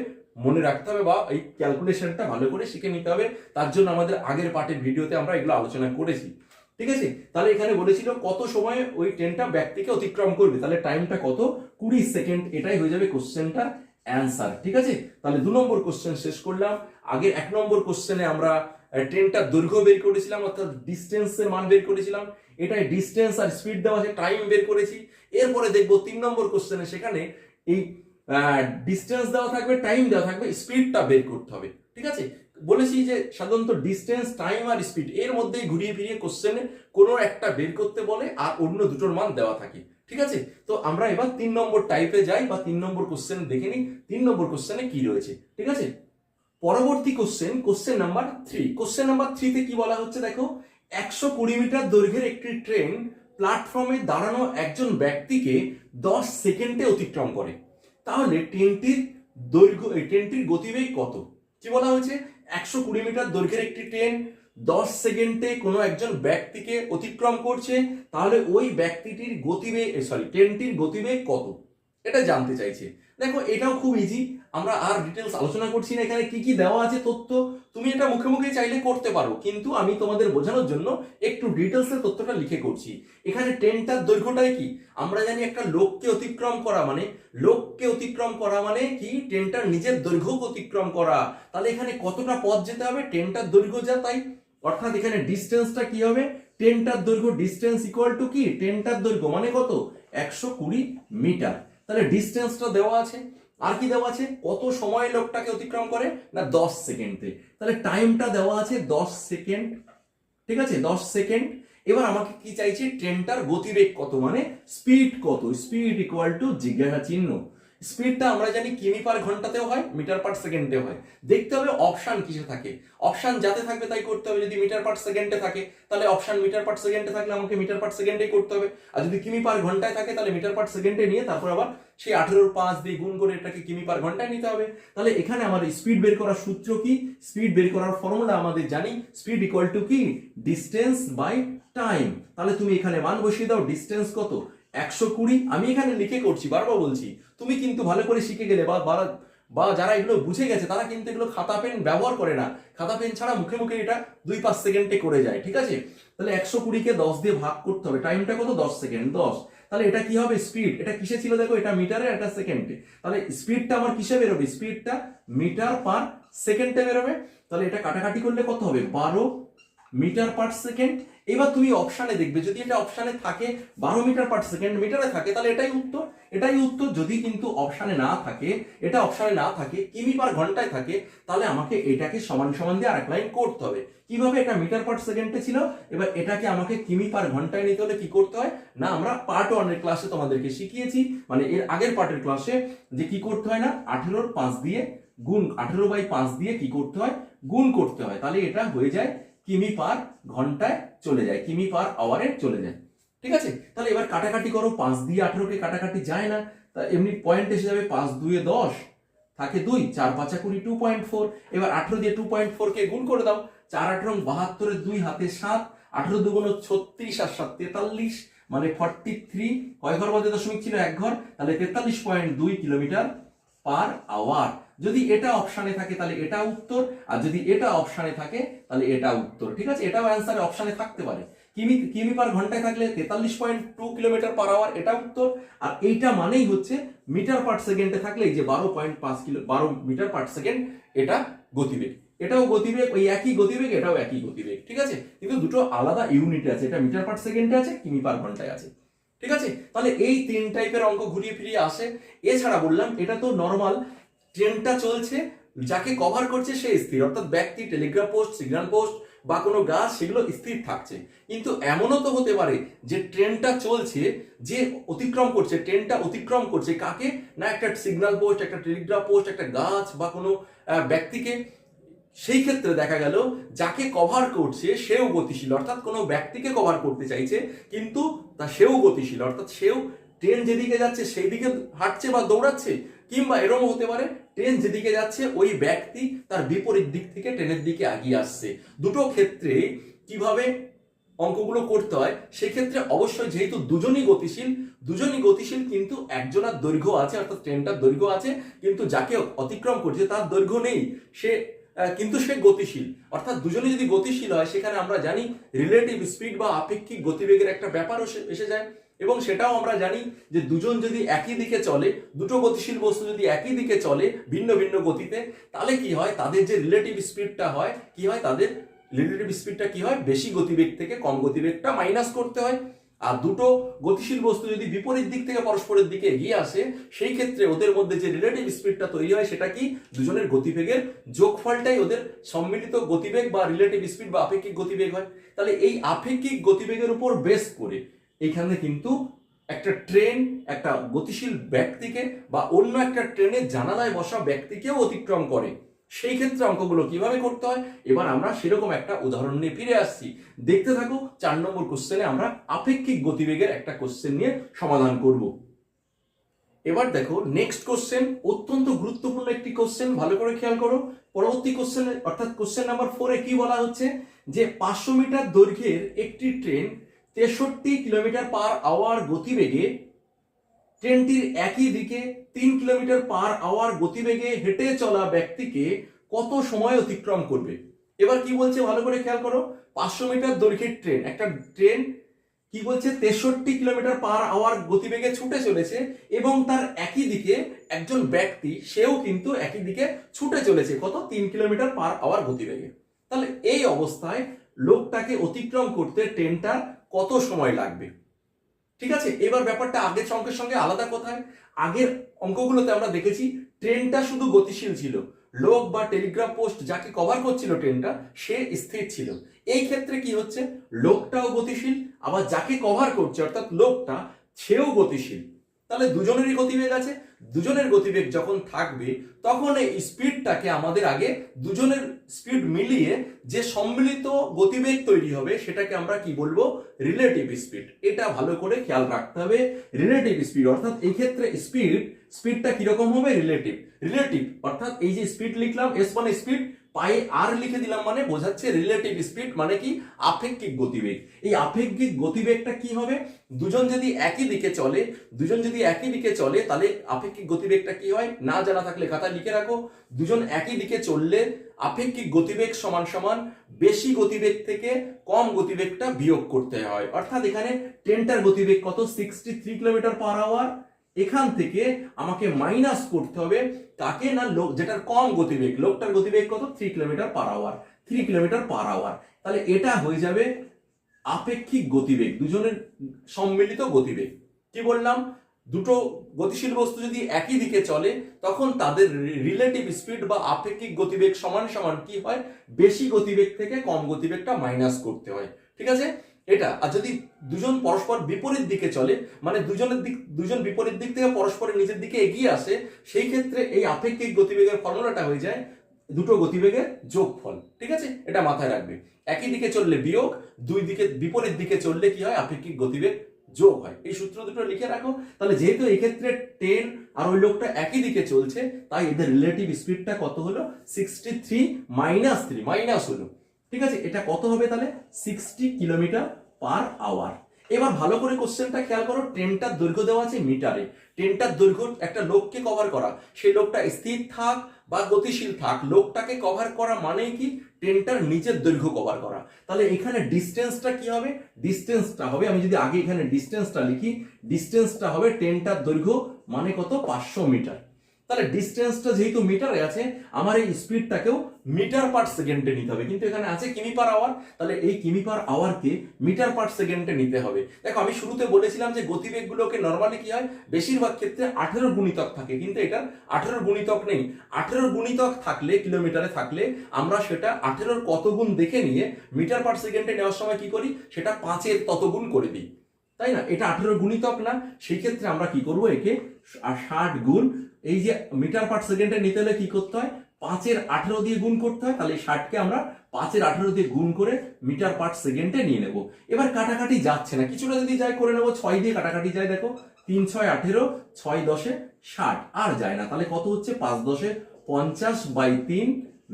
মনে রাখতে হবে, বা এই ক্যালকুলেশনটা ভালো করে শিখে নিতে হবে। তার জন্য আমাদের আগের পার্টের ভিডিওতে আমরা এগুলো আলোচনা করেছি। ঠিক আছে, তাহলে এখানে বলেছিল কত সময়ে ওই ট্রেনটা ব্যক্তিকে অতিক্রম করবে, তাহলে টাইমটা কত? 20 সেকেন্ড। এটাই হয়ে যাবে কোশ্চেনটার অ্যান্সার। ঠিক আছে, তাহলে 2 নম্বর কোশ্চেন শেষ করলাম। আগে 1 নম্বর কোশ্চেনে আমরা ট্রেনটার দৈর্ঘ্য বের করেছিলাম, অর্থাৎ ডিস্টেন্সের মান বের করেছিলাম। এটাই ডিস্টেন্স আর স্পিড দেওয়া আছে, টাইম বের করেছি। এরপরে দেখবো 3 নম্বর কোশ্চেনে, সেখানে এই ডিস্টেন্স দেওয়া থাকবে, টাইম দেওয়া থাকবে, স্পিডটা বের করতে হবে। ঠিক আছে, বলেছি যে সাধারণত ডিস্টেন্স, টাইম আর স্পিড এর মধ্যেই ঘুরিয়ে ফিরিয়ে কোশ্চেনে কোনো একটা বের করতে বলে, আর অন্য দুটোর মান দেওয়া থাকে। ঠিক আছে, তো আমরা এবার 3 নম্বর টাইপে যাই, বা 3 নম্বর কোশ্চেন দেখে নিই 3 নম্বর কোশ্চেনে কি রয়েছে। ঠিক আছে, পরবর্তী কোশ্চেন নাম্বার 3। কোশ্চেন নাম্বার 3 তে কি বলা হচ্ছে দেখো, 120 মিটার দৈর্ঘ্যের একটি ট্রেন প্ল্যাটফর্মে দাঁড়ানো একজন ব্যক্তিকে 10 সেকেন্ডে অতিক্রম করে। তাহলে ট্রেনটির দৈর্ঘ্য, এই ট্রেনটির গতিবেগ কত। কি বলা হয়েছে, 120 মিটার দৈর্ঘ্যের একটি ট্রেন 10 সেকেন্ডে কোনো একজন ব্যক্তিকে অতিক্রম করছে, তাহলে ওই ব্যক্তিটির গতিবেগ, ট্রেনটির গতিবেগ কত, এটা জানতে চাইছে। দেখো এটাও খুব ইজি, আমরা আর ডিটেলস আলোচনা করছি না, এখানে কি কি দেওয়া আছে তথ্য তুমি এটা মুখে মুখে চাইলে করতে পারো, কিন্তু আমি তোমাদের বোঝানোর জন্য একটু ডিটেলসে তথ্যটা লিখে করছি। এখানে ট্রেনটার দৈর্ঘ্যটাই কি, আমরা জানি একটা লোককে অতিক্রম করা মানে, কি ট্রেনটার নিজের দৈর্ঘ্য অতিক্রম করা, তাহলে এখানে কতটা পথ যেতে হবে, ট্রেনটার দৈর্ঘ্য যা তাই, অর্থাৎ এখানে ডিস্টেন্সটা কি হবে, ট্রেনটার দৈর্ঘ্য, ডিস্টেন্স ইকুয়াল টু কি, ট্রেনটার দৈর্ঘ্য মানে কত, 120 মিটার। তাহলে ডিস্টেন্সটা দেওয়া আছে, আর কি দেওয়া আছে, কত সময় লোকটাকে অতিক্রম করে না 10 সেকেন্ডে, তাহলে টাইমটা দেওয়া আছে 10 সেকেন্ড, ঠিক আছে 10 সেকেন্ড। এবার আমাকে কি চাইছে, ট্রেনটার গতিবেগ কত মানে স্পিড কত, স্পিড ইকুয়াল টু জিজ্ঞাসা চিহ্ন। স্পিডটা আমরা জানি কিমি পার ঘন্টাতেও হয়, মিটার পার সেকেন্ডেও হয়, দেখতে হবে অপশন কিসে থাকে, অপশন যাতে থাকবে তাই করতে হবে। যদি মিটার পার সেকেন্ডে থাকে তাহলে অপশন মিটার পার সেকেন্ডে থাকলে আমাকে মিটার পার সেকেন্ডেই করতে হবে, আর যদি কিমি পার ঘন্টায় থাকে তাহলে মিটার পার সেকেন্ডে নিয়ে তারপর আবার সেই 18 দিয়ে গুণ করে এটাকে কিমি পার ঘন্টায় নিতে হবে। তাহলে এখানে আমার স্পিড বের করার সূত্র কি, স্পিড বের করার ফর্মুলা আমাদের জানি, স্পিড ইকুয়াল টু কি, ডিস্টেন্স বাই টাইম। তাহলে তুমি এখানে মান বসিয়ে দাও, ডিস্টেন্স কত 120, আমি এখানে লিখে করছি, বারবার বলছি, তুমি কিন্তু ভালো করে শিখে গেলে বা যারা এগুলো বুঝে গেছে তারা কিন্তু এগুলো খাতা পেন ব্যবহার করে না, খাতা পেন ছাড়া মুখে মুখে এটা 2-5 সেকেন্ডে করে যায়, ঠিক আছে। তাহলে 120কে 10 দিয়ে ভাগ করতে হবে, টাইমটা কত 10 সেকেন্ড, 10, তাহলে এটা কি হবে স্পিড, এটা কিসে ছিল দেখো, এটা মিটারে, এটা সেকেন্ডে, তাহলে স্পিডটা আমার কিসে বেরোবে, স্পিডটা মিটার পার সেকেন্ডে বেরোবে। তাহলে এটা কাটাকাটি করলে কত হবে, 12 মিটার পার সেকেন্ড। এবার তুমি অপশানে দেখবে, যদি এটা অপশানে থাকে 12 মিটার পার সেকেন্ড মিটারে থাকে তাহলে এটাই উত্তর, এটাই উত্তর। যদি কিন্তু অপশানে না থাকে, এটা অপশানে না থাকে, কিমি পার ঘন্টায় থাকে, তাহলে আমাকে এটাকে সমান সমান দিয়ে আরেক লাইন করতে হবে। কিভাবে, এটা মিটার পার সেকেন্ডে ছিল, এবার এটাকে আমাকে কিমি পার ঘন্টায় নিতে হলে কি করতে হয় না, আমরা পার্ট 1 এর ক্লাসে তোমাদেরকে শিখিয়েছি, মানে এর আগের পার্টের ক্লাসে, যে কি করতে হয় না 18/5 দিয়ে গুণ, 18/5 দিয়ে কি করতে হয়, গুণ করতে হয়, তাহলে এটা হয়ে যায় কিমি পার ঘন্টায় চলে যায়, কিমি পার আওয়ারে চলে যায়, ঠিক আছে। তাহলে এবার কাটাকাটি করো, 5 দিয়ে 18কে কাটাকাটি যায় না, তা এমনি পয়েন্ট এসে যাবে, 5 2 10 থাকে 2, 4 5 20 2.4, এবার 18 দিয়ে 2.4 কে গুণ করে দাও, 4 18 72, 2 হাতে 7, 18 2 36 আর 7 43, মানে 43, কয় ঘর বলতে দশমিক ছিল 1 ঘর, তাহলে 43.2 কিলোমিটার পার আওয়ার। যদি এটা অপশানে থাকে তাহলে এটা উত্তর, আর যদি এটা অপশানে থাকে তাহলে এটা উত্তর, ঠিক আছে। এটাও অ্যান্সারে অপশানে থাকতে পারে, কিমি পার ঘন্টায় থাকলে 43.2 কিলোমিটার পার আওয়ার, এটা উত্তর। আর এইটা মানেই হচ্ছে মিটার পার সেকেন্ডে থাকলে এই যে 12 মিটার পার সেকেন্ড, এটা গতিবেগ, এটাও গতিবেগ, ওই একই গতিবেগ, এটাও একই গতিবেগ, ঠিক আছে, কিন্তু দুটো আলাদা ইউনিটে আছে, এটা মিটার পার সেকেন্ডে আছে, কিমি পার ঘন্টায় আছে, ঠিক আছে। তাহলে এই 3 টাইপের অঙ্ক ঘুরিয়ে ফিরিয়ে আসে। এছাড়া বললাম এটা তো নর্মাল, ট্রেনটা চলছে, যাকে কভার করছে সে স্থির, অর্থাৎ ব্যক্তি, টেলিগ্রাফ পোস্ট, সিগন্যাল পোস্ট বা কোনো গাছ, সেগুলো স্থির থাকছে। কিন্তু এমনও তো হতে পারে যে ট্রেনটা চলছে, যে অতিক্রম করছে, ট্রেনটা অতিক্রম করছে কাকে না, একটা সিগন্যাল পোস্ট, একটা টেলিগ্রাফ পোস্ট, একটা গাছ বা কোনো ব্যক্তিকে। সেই ক্ষেত্রে দেখা গেল যাকে কভার করছে সেও গতিশীল, অর্থাৎ কোনো ব্যক্তিকে কভার করতে চাইছে কিন্তু তা সেও গতিশীল, অর্থাৎ সেও ট্রেন যেদিকে যাচ্ছে সেই দিকে হাঁটছে বা দৌড়াচ্ছে, কিংবা এরকম হতে পারে ট্রেন যেদিকে যাচ্ছে ওই ব্যক্তি তার বিপরীত দিক থেকে ট্রেনের দিকে এগিয়ে আসছে। দুটো ক্ষেত্রে কিভাবে অঙ্কগুলো করতে হয়, সেক্ষেত্রে অবশ্যই যেহেতু দুজনই গতিশীল কিন্তু একজনের দৈর্ঘ্য আছে, অর্থাৎ ট্রেনটার দৈর্ঘ্য আছে, কিন্তু যাকে অতিক্রম করছে তার দৈর্ঘ্য নেই, কিন্তু সে গতিশীল, অর্থাৎ দুজনে যদি গতিশীল হয় সেখানে আমরা জানি রিলেটিভ স্পিড বা আপেক্ষিক গতিবেগের একটা ব্যাপারও এসে যায়। এবং সেটাও আমরা জানি যে দুজন যদি একই দিকে চলে, দুটো গতিশীল বস্তু যদি একই দিকে চলে ভিন্ন ভিন্ন গতিতে, তাহলে কি হয়, তাদের যে রিলেটিভ স্পিডটা হয়, কি হয়, তাদের রিলেটিভ স্পিডটা কি হয়, বেশি গতিবেগ থেকে কম গতিবেগটা মাইনাস করতে হয়। আর দুটো গতিশীল বস্তু যদি বিপরীত দিক থেকে পরস্পরের দিকে এগিয়ে আসে, সেই ক্ষেত্রে ওদের মধ্যে যে রিলেটিভ স্পিডটা তৈরি হয় সেটা কি, দুজনের গতিবেগের যোগফলটাই ওদের সম্মিলিত গতিবেগ বা রিলেটিভ স্পিড বা আপেক্ষিক গতিবেগ হয়। তাহলে এই আপেক্ষিক গতিবেগের উপর বেস করে এইখানে কিন্তু একটা ট্রেন একটা গতিশীল ব্যক্তিকে বা অন্য একটা ট্রেনের জানালায় বসা ব্যক্তিকেও অতিক্রম করে। সেই ক্ষেত্রে অঙ্কগুলো কিভাবে করতে হয়, এবার আমরা সেরকম একটা উদাহরণ নিয়ে ফিরে আসছি। দেখতে থাকো, 4 নম্বর কোশ্চেনে আমরা আপেক্ষিক গতিবেগের একটা কোশ্চেন নিয়ে সমাধান করব। এবার দেখো নেক্সট কোশ্চেন, অত্যন্ত গুরুত্বপূর্ণ একটি কোশ্চেন, ভালো করে খেয়াল করো। পরবর্তী কোশ্চেন অর্থাৎ কোশ্চেন নাম্বার 4-এ কি বলা হচ্ছে যে 500 মিটার দৈর্ঘ্যের একটি ট্রেন 63 কিলোমিটার পার আওয়ার গতিবেগে, ট্রেনটির একই দিকে 3 কিলোমিটার পার আওয়ার গতিবেগে হেঁটে চলা ব্যক্তিকে কত সময় অতিক্রম করবে। এবার কি বলছে ভালো করে খেয়াল করো, 500 মিটার দৈর্ঘ্যের ট্রেন, একটা ট্রেন কি বলছে 63 কিলোমিটার পার আওয়ার গতিবেগে ছুটে চলেছে এবং তার একই দিকে একজন ব্যক্তি, সেও কিন্তু একই দিকে ছুটে চলেছে কত, 3 কিলোমিটার পার আওয়ার গতিবেগে। তাহলে এই অবস্থায় লোকটাকে অতিক্রম করতে ট্রেনটার কত সময় লাগবে। ঠিক আছে, এবার ব্যাপারটা আগের অঙ্কের সঙ্গে আলাদা কোথায়, আগের অঙ্কগুলোতে আমরা দেখেছি ট্রেনটা শুধু গতিশীল ছিল, লোক বা টেলিগ্রাফ পোস্ট যাকে কভার করছিল ট্রেনটা সে স্থির ছিল। এই ক্ষেত্রে কি হচ্ছে, লোকটাও গতিশীল, আবার যাকে কভার করছে অর্থাৎ লোকটা সেও গতিশীল। তাহলে দুজনেরই গতিবেগ আছে, দুজনের গতিবেগ যখন থাকবে তখন এই স্পিডটাকে আমাদের আগে দুজনের স্পিড মিলিয়ে যে সম্মিলিত গতিবেগ তৈরি হবে সেটাকে আমরা কি বলবো, রিলেটিভ স্পিড। এটা ভালো করে খেয়াল রাখতে হবে, রিলেটিভ স্পিড অর্থাৎ এই ক্ষেত্রে স্পিডটা কিরকম হবে, রিলেটিভ। রিলেটিভ অর্থাৎ এই যে স্পিড লিখলাম এস মানে স্পিড, পাই আর লিখে দিলাম মানে বোঝাচ্ছে রিলেটিভ স্পিড মানে কি, আপেক্ষিক গতিবেগ। এই আপেক্ষিক গতিবেগটা কি হবে, দুজন যদি একই দিকে চলে তাহলে আপেক্ষিক গতিবেগটা কি হয় না জানা থাকলে খাতায় লিখে রাখো। দুজন একই দিকে চললে আপেক্ষিক গতিবেগ সমান সমান বেশি গতিবেগ থেকে কম গতিবেগটা বিয়োগ করতে হয়। অর্থাৎ এখানে ট্রেনটার গতিবেগ কত, 63 কিলোমিটার পার আওয়ার, এখান থেকে আমাকে মাইনাস করতে হবে কাকে না, লোক যেটার কম গতিবেগ, লোকটার গতিবেগ কত, 3 kilometre per hour, 3 kilometre per hour. তাহলে এটা হয়ে যাবে আপেক্ষিক গতিবেগ, দুজনের সম্মিলিত গতিবেগ। কি বললাম, দুটো গতিশীল বস্তু যদি একই দিকে চলে তখন তাদের রিলেটিভ স্পিড বা আপেক্ষিক গতিবেগ সমান সমান কি হয়, বেশি গতিবেগ থেকে কম গতিবেগটা মাইনাস করতে হয়। ঠিক আছে, এটা। আর যদি দুজন পরস্পর বিপরীত দিকে চলে মানে দুজন বিপরীত দিক থেকে পরস্পরের নিজের দিকে এগিয়ে আসে, সেই ক্ষেত্রে এই আপেক্ষিক গতিবেগের ফর্মুলাটা হয়ে যায় দুটো গতিবেগের যোগফল। ঠিক আছে, এটা মাথায় রাখবে। একই দিকে চললে বিয়োগ, দুই দিকে বিপরীত দিকে চললে কি হয়, আপেক্ষিক গতিবেগ যোগ হয়। এই সূত্র দুটো লিখে রাখো। তাহলে যেহেতু এই ক্ষেত্রে ট্রেন আর ওই লোকটা একই দিকে চলছে তাই এদের রিলেটিভ স্পিডটা কত হলো, 63 মাইনাস 3 মাইনাস হলো। ঠিক আছে, এটা কত হবে তাহলে, 60 কিলোমিটার পার আওয়ার। এবার ভালো করে কোশ্চেনটা খেয়াল করো, ট্রেনটার দৈর্ঘ্য দেওয়া আছে মিটারে। ট্রেনটার দৈর্ঘ্য একটা লোককে কভার করা, সেই লোকটা স্থির থাক বা গতিশীল থাক, লোকটাকে কভার করা মানেই কি, ট্রেনটার নিচের দৈর্ঘ্য কভার করা। তাহলে এখানে ডিস্টেন্সটা কি হবে, ডিস্টেন্সটা হবে, আমি যদি আগে এখানে ডিস্টেন্সটা লিখি, ডিস্টেন্সটা হবে ট্রেনটার দৈর্ঘ্য মানে কত, 500 মিটার। তাহলে ডিস্টেন্সটা যেহেতু মিটারে আছে, আমার এই স্পিডটাকেও মিটার পার সেকেন্ডে নিতে হবে, কিন্তু এখানে আছে কিমি পার আওয়ার। তাহলে এই কিমি পার আওয়ারকে মিটার পার সেকেন্ডে নিতে হবে। দেখো আমি শুরুতে বলেছিলাম যে গতিবেগগুলোকে নরমালি কি হয়, বেশিরভাগ ক্ষেত্রে 18 গুণিতক থাকে, কিন্তু এটা 18 গুণিতক নেই। 18 গুণিতক থাকলে, কিলোমিটারে থাকলে আমরা সেটা 18 কত গুণ দেখে নিয়ে মিটার পার সেকেন্ডে নেওয়ার সময় কি করি, সেটা 5-এর তত গুণ করে দিই, তাই না। এটা 18 গুণিতক না, সেই ক্ষেত্রে আমরা কি করব, একে 60 গুণ, এই যে মিটার পার সেকেন্ডে নিতে হলে কি করতে হয়, 5-এর 18 দিয়ে গুণ করতে হয়। তাহলে 60কে আমরা 5-এর 18 দিয়ে গুণ করে মিটার পার সেকেন্ডে নিয়ে নেব। এবার কাটাকাটি যাচ্ছে না, কিছুটা যদি যাই করে নেবো, 6 দিয়ে কাটাকাটি যায়, দেখো 3 6 18, 6 10 60, আর যায় না। তাহলে কত হচ্ছে, 5 10 50/3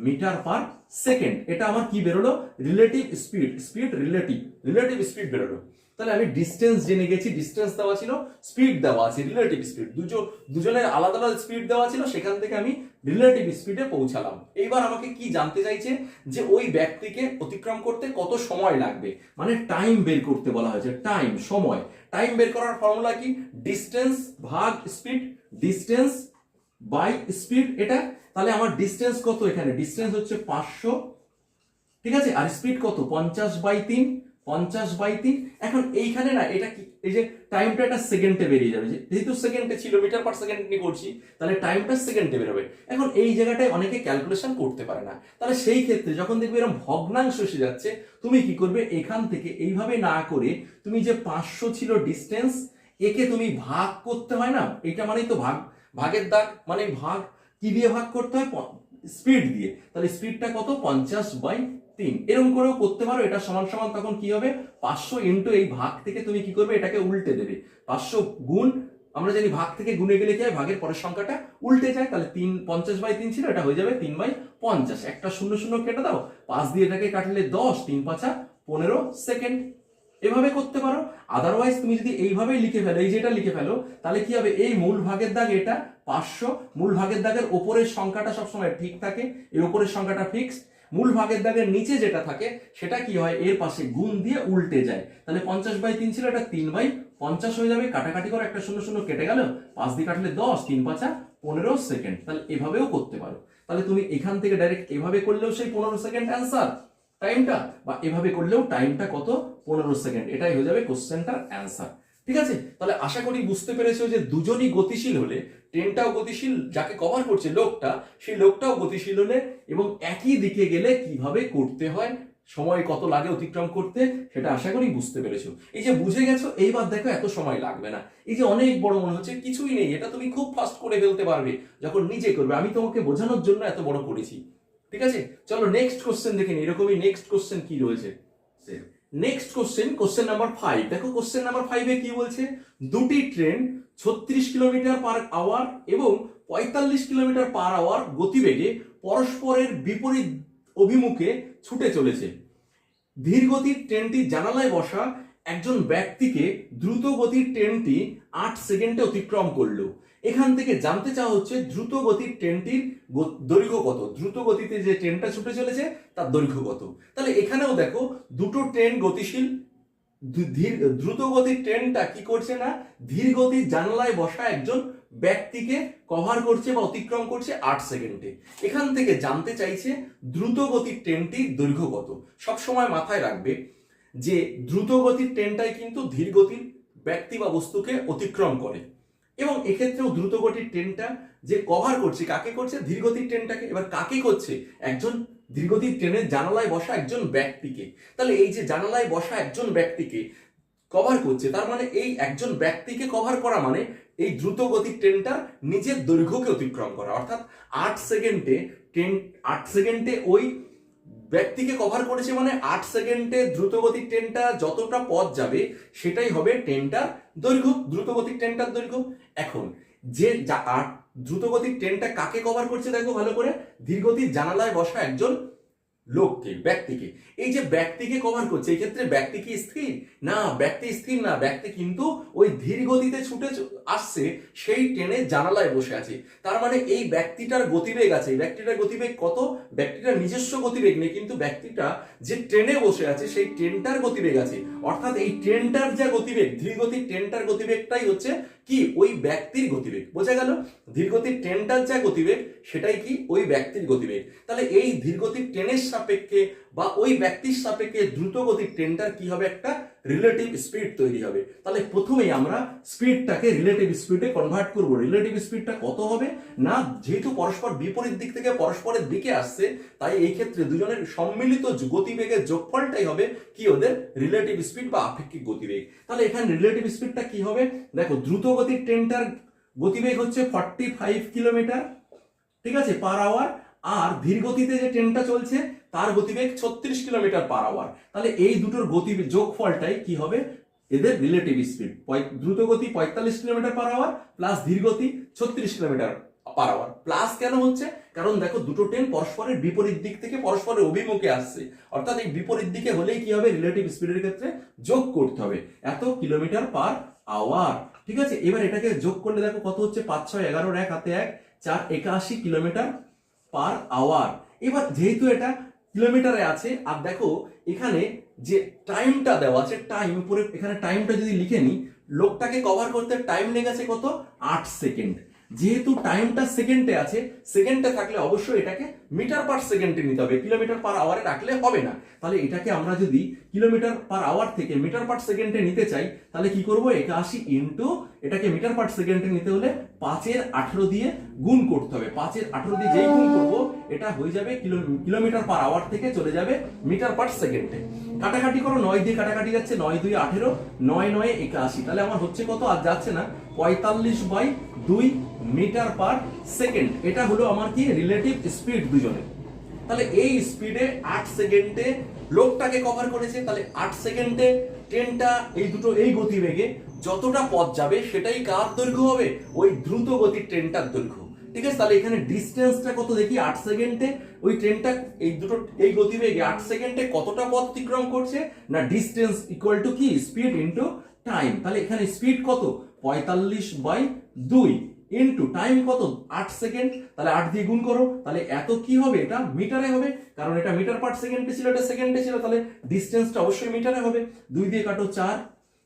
মিটার পার সেকেন্ড। এটা আমার কি বেরোলো, রিলেটিভ স্পিড রিলেটিভ স্পিড বেরোলো। তাহলে আমি ডিস্টেন্স জেনে গেছি, ডিস্টেন্স দেওয়া ছিল, স্পিড দেওয়া আছে, রিলেটিভ স্পিড, দুজনের আলাদা আলাদা স্পিড দেওয়া ছিল, সেখান থেকে আমি রিলেটিভ স্পিডে পৌঁছালাম। এইবার আমাকে কি জানতে চাইছে, যে ওই ব্যক্তিকে অতিক্রম করতে কত সময় লাগবে, মানে টাইম বের করতে বলা হয়েছে, টাইম, সময়। টাইম বের করার ফর্মুলা কি, ডিস্টেন্স ভাগ স্পিড, ডিস্টেন্স বাই স্পিড এটা। তাহলে আমার ডিস্টেন্স কত, এখানে ডিস্টেন্স হচ্ছে 500, ঠিক আছে, আর স্পিড কত, 50/3, 50/3। এখন এইখানে না, এটা কি, এই যে টাইমটা এটা সেকেন্ডে বেরিয়ে যাবে, যেহেতু সেকেন্ডে ছিল, মিটার পার সেকেন্ড নিয়ে করছি, তাহলে টাইমটা সেকেন্ডে বেরোবে। এখন এই জায়গাটায় অনেকে ক্যালকুলেশন করতে পারে না, তাহলে সেই ক্ষেত্রে যখন দেখবে এরকম ভগ্নাংশ এসে যাচ্ছে, তুমি কি করবে, এখান থেকে এইভাবে না করে তুমি যে 500 ছিল ডিস্টেন্স, একে তুমি ভাগ করতে হয় না, এটা মানেই তো ভাগের দাগ, মানে ভাগ কি দিয়ে ভাগ করতে হয়, স্পিড দিয়ে। তাহলে স্পিডটা কত, 50/3, এরকম করেও করতে পারো। এটা সমান সমান তখন কি হবে, 500 ইন্টু এই ভাগ থেকে তুমি কি করবে, এটাকে উল্টে দেবে, 500 গুণ আমরা জানি ভাগ থেকে গুণে গেলে কি হয়, ভাগের পরের সংখ্যাটা উল্টে যায়। তাহলে 50/3 ছিল, এটা হয়ে যাবে 3/50। একটা শূন্য শূন্য কেটে দাও, 5 দিয়ে এটাকে কাটলে 10, 3 5 15 সেকেন্ড। এভাবে করতে পারো। আদারওয়াইজ তুমি যদি এইভাবেই লিখে ফেলো, এই যেটা লিখে ফেলো, তাহলে কি হবে, এই মূল ভাগের দাগ এটা 500, মূল ভাগের দাগের ওপরের সংখ্যাটা সবসময় ঠিক থাকে, এই ওপরের সংখ্যাটা ফিক্সড। মূল ভাগের দাগের নিচে যেটা থাকে সেটা কি হয়, এর পাশে গুণ দিয়ে উল্টে যায়। তাহলে 50/3 ছিল, এটা 3/50 হয়ে যাবে। কাটাকাটি করে একটা শূন্য শূন্য কেটে গেল, 5 দিয়ে কাটলে 10, 3 5 15 সেকেন্ড। তাহলে এভাবেও করতে পারো। তাহলে তুমি এখান থেকে ডাইরেক্ট এভাবে করলেও সেই 15 সেকেন্ড অ্যান্সার টাইমটা, বা এভাবে করলেও টাইমটা কত, 15 সেকেন্ড। এটাই হয়ে যাবে কোশ্চেনটার অ্যান্সার। ঠিক আছে, তাহলে আশা করি বুঝতে পেরেছো যে দুজনই গতিশীল হলে, ট্রেনটাও গতিশীল, যাকে কভার করছে লোকটা, সেই লোকটাও গতিশীল হলে এবং একই দিকে গেলে কিভাবে করতে হয়, সময় কত লাগে অতিক্রম করতে, সেটা আশা করি বুঝতে পেরেছো। এই যে বুঝে গেছো, এইবার দেখো এত সময় লাগবে না। এই যে অনেক বড় মনে হচ্ছে, কিছুই নেই, এটা তুমি খুব ফাস্ট করে ফেলতে পারবে যখন নিজে করবে। আমি তোমাকে বোঝানোর জন্য এত বড় করেছি। ঠিক আছে, চলো নেক্সট কোশ্চেন দেখে নিই। এরকমই নেক্সট কোশ্চেন কি রয়েছে। Next question, question number 5। দেখো কোশ্চেন নাম্বার 5 এ কি বলছে, দুটি ট্রেন 36 কিলোমিটার পার আওয়ার এবং 45 কিলোমিটার পার আওয়ার গতিবেগে পরস্পরের বিপরীত অভিমুখে ছুটে চলেছে। ধীর গতির ট্রেনটি জানালায় বসা একজন ব্যক্তিকে দ্রুত গতির ট্রেনটি 8 সেকেন্ডে অতিক্রম করলো। এখান থেকে জানতে চাওয়া হচ্ছে দ্রুত গতির ট্রেনটির দৈর্ঘ্য কত, দ্রুত গতিতে যে ট্রেনটা ছুটে চলেছে তার দৈর্ঘ্য কত। তাহলে এখানেও দেখো দুটো ট্রেন গতিশীল, দ্রুত গতির ট্রেনটা কি করছে না, ধীর গতির জানালায় বসা একজন ব্যক্তিকে কভার করছে বা অতিক্রম করছে 8 সেকেন্ডে। এখান থেকে জানতে চাইছে দ্রুত গতির ট্রেনটির দৈর্ঘ্য কত। সব সময় মাথায় রাখবে যে দ্রুত গতির ট্রেনটাই কিন্তু ধীর গতির ব্যক্তি বা বস্তুকে অতিক্রম করে, এবং এক্ষেত্রেও দ্রুত গতির ট্রেনটা যে কভার করছে, কাকে করছে, ধীর গতির ট্রেনটাকে। এবার কাকে করছে, একজন ধীরগতির ট্রেনের জানালায় বসা একজন ব্যক্তিকে। তাহলে এই যে জানালায় বসা একজন ব্যক্তিকে কভার করছে, তার মানে এই একজন ব্যক্তিকে কভার করা মানে এই দ্রুত গতির ট্রেনটার নিজের দৈর্ঘ্যকে অতিক্রম করা। অর্থাৎ 8 সেকেন্ডে ট্রেন, 8 সেকেন্ডে ওই ব্যক্তিকে কভার করেছে, মানে 8 সেকেন্ডে দ্রুত গতির ট্রেনটা যতটা পথ যাবে সেটাই হবে ট্রেনটার দৈর্ঘ্য, দ্রুত গতির ট্রেনটার দৈর্ঘ্য। এখন যে দ্রুত গতির ট্রেনটা কাকে কভার করছে দেখো ভালো করে, ধীরগতির জানালায় বসা একজন লোককে, ব্যক্তিকে। এই যে ব্যক্তিকে কভার করছে, এই ক্ষেত্রে ব্যক্তি কি স্থির না, ব্যক্তি স্থির না, ব্যক্তি কিন্তু ওই ধীর গতিতে ছুটে আসছে, সেই ট্রেনের জানালায় বসে আছে। তার মানে এই ব্যক্তিটার গতিবেগ আছে। এই ব্যক্তিটার গতিবেগ কত, ব্যক্তিটার নিজস্ব গতিবেগ নেই, কিন্তু ব্যক্তিটা যে ট্রেনে বসে আছে সেই ট্রেনটার গতিবেগ আছে। অর্থাৎ এই ট্রেনটার যা গতিবেগ, ধীর গতির ট্রেনটার গতিবেগটাই হচ্ছে কি, ওই ব্যক্তির গতিবেগ। বোঝা গেল, ধীরগতির ট্রেনটার যা গতিবেগ সেটাই কি, ওই ব্যক্তির গতিবেগ। তাহলে এই ধীরগতির ট্রেনের সাপেক্ষে বা ওই ব্যক্তির সাপেক্ষে দ্রুত গতির ট্রেনটার কি হবে, একটা রিলেটিভ স্পিড তৈরি হবে। তাহলে প্রথমেই আমরা স্পিডটাকে রিলেটিভ স্পিডে কনভার্ট করব। রিলেটিভ স্পিডটা কত হবে না, যেহেতু পরস্পর বিপরীত দিক থেকে পরস্পরের দিকে আসছে, তাই এই ক্ষেত্রে দুজনের সম্মিলিত গতিবেগের যোগফলটাই হবে কি, ওদের রিলেটিভ স্পিড বা আপেক্ষিক গতিবেগ। তাহলে এখানে রিলেটিভ স্পিডটা কি হবে, দেখো দ্রুত গতির ট্রেনটার গতিবেগ হচ্ছে 45 কিলোমিটার, ঠিক আছে, পার আওয়ার। আর ধীর গতিতে যে ট্রেনটা চলছে তার গতিবেগ 36 কিলোমিটার পার আওয়ার। তাহলে এই দুটোর গতিবেগ যোগফলটাই কি হবে, এদের রিলেটিভ স্পিড। দ্রুত গতি 45 কিলোমিটার পার আওয়ার প্লাস ধীর গতি 36 কিলোমিটার পার আওয়ার। প্লাস কেন হচ্ছে, কারণ দেখো দুটো ট্রেন পরস্পরের বিপরীত দিক থেকে পরস্পরের অভিমুখে আসছে, অর্থাৎ এই বিপরীত দিকে হলেই কি হবে, রিলেটিভ স্পিডের ক্ষেত্রে যোগ করতে হবে এত কিলোমিটার পার আওয়ার। ঠিক আছে, এবার এটাকে যোগ করলে দেখো কত হচ্ছে, 5 6 11 1 হাতে 1 4 81 কিলোমিটার পার আওয়ার। এবার যেহেতু এটা কিলোমিটারে আছে, আর দেখো এখানে যে টাইমটা দেওয়া আছে, টাইম উপরে এখানে টাইমটা যদি লিখে নি, লোকটাকে কভার করতে টাইম লেগেছে কত, 8 সেকেন্ড। যেহেতু টাইমটা সেকেন্ডে আছে, সেকেন্ডে থাকলে অবশ্যই এটাকে মিটার পার সেকেন্ডে নিতে হবে, কিলোমিটার পার আওয়ারে রাখলে হবে না। তাহলে এটাকে আমরা যদি কিলোমিটার পার আওয়ার থেকে মিটার পার সেকেন্ডে নিতে চাই, তাহলে কি করব, 81 ইন্টু এটাকে মিটার পার সেকেন্ডে নিতে হলে 5 এর 18 দিয়ে গুণ করতে হবে। 5 এর 18 দিয়ে যেই গুণ করব, এটা হয়ে যাবে কিলোমিটার পার আওয়ার থেকে চলে যাবে মিটার পার সেকেন্ডে। কাটাকাটি করো, 9 দিয়ে কাটাকাটি যাচ্ছে, 9 2 18, 9 9 81। তাহলে আমার হচ্ছে কত, আর যাচ্ছে না, 45/2 মিটার পার সেকেন্ড। এটা হলো আমার কি, রিলেটিভ স্পিড দুজনের। তাহলে এই স্পিডে 8 সেকেন্ডে লোকটাকে কভার করেছে। তাহলে 8 সেকেন্ডে ট্রেনটা এই গতিবেগে যতটা পথ যাবে সেটাই কার দৈর্ঘ্য হবে? ওই দ্রুত গতির ট্রেনটার দৈর্ঘ্য। ঠিক আছে, তাহলে এখানে ডিস্টেন্সটা কত দেখি, 8 সেকেন্ডে ওই ট্রেনটা এই গতিবেগে 8 সেকেন্ডে কতটা পথ অতিক্রম করছে না, ডিস্টেন্স ইকুয়াল টু কি, স্পিড ইনটু টাইম। তাহলে এখানে স্পিড কত, 45/2 ইনটু টাইম কত, 8 সেকেন্ড। তাহলে 8 দিয়ে গুণ করো, তাহলে এত কি হবে, এটা মিটারে হবে, কারণ এটা মিটার পার সেকেন্ডে ছিল, এটা সেকেন্ডে ছিল, তাহলে ডিস্টেন্সটা অবশ্যই মিটারে হবে। 2 দিয়ে কাটো 4,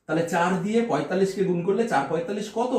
তাহলে 4 দিয়ে 45 কে গুণ করলে 4 45 কত,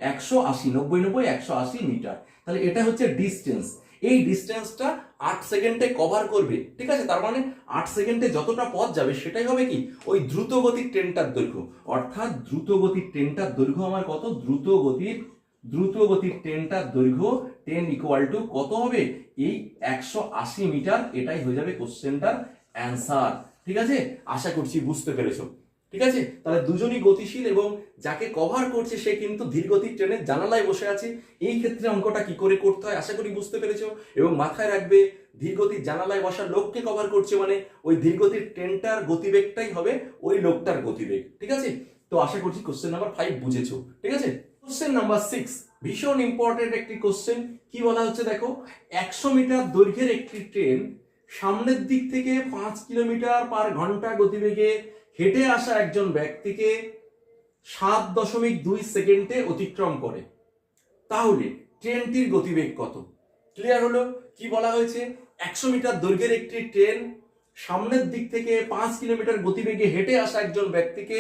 180, 90 90 180 মিটার। তাহলে এটা হচ্ছে ডিস্টেন্স। এই ডিস্টেন্সটা 8 সেকেন্ডে কভার করবে। ঠিক আছে, তার মানে 8 সেকেন্ডে যতটা পথ যাবে সেটাই হবে কি, ওই দ্রুত গতির ট্রেনটার দৈর্ঘ্য। অর্থাৎ দ্রুত গতির ট্রেনটার দৈর্ঘ্য আমার কত, দ্রুত গতির ট্রেনটার দৈর্ঘ্য 10 ইকুয়াল টু কত হবে, এই 180 মিটার। এটাই হয়ে যাবে কোশ্চেনটার অ্যান্সার। ঠিক আছে, আশা করছি বুঝতে পেরেছো। ঠিক আছে, তাহলে দুজনই গতিশীল এবং যাকে কভার করছে সে কিন্তু ধীরগতির ট্রেনের জানালায় বসে আছে। এই ক্ষেত্রে অঙ্কটা কি করে করতে হয় আশা করি বুঝতে পেরেছো। এবং মাথায় রাখবে, ধীরগতির জানালায় বসা লোককে কভার করছে মানে ওই ধীরগতির ট্রেনটার গতিবেগটাই হবে ওই লোকটার গতিবেগ। ঠিক আছে, তো আশা করছি কোশ্চেন নাম্বার 5 বুঝেছো। ঠিক আছে, কোশ্চেন নাম্বার 6 ভীষণ ইম্পর্টেন্ট একটি কোশ্চেন। কি বলা হচ্ছে দেখো, 100 মিটার দৈর্ঘ্যের একটি ট্রেন সামনের দিক থেকে 5 কিলোমিটার পার ঘন্টা গতিবেগে হেঁটে আসা একজন ব্যক্তিকে 7.2 সেকেন্ডে অতিক্রম করে। তাহলে ট্রেনটির গতিবেগ কত? ক্লিয়ার হলো? কি বলা হয়েছে, 100 মিটার দৈর্ঘ্যের একটি ট্রেন সামনের দিক থেকে 5 কিলোমিটার গতিবেগে হেঁটে আসা একজন ব্যক্তিকে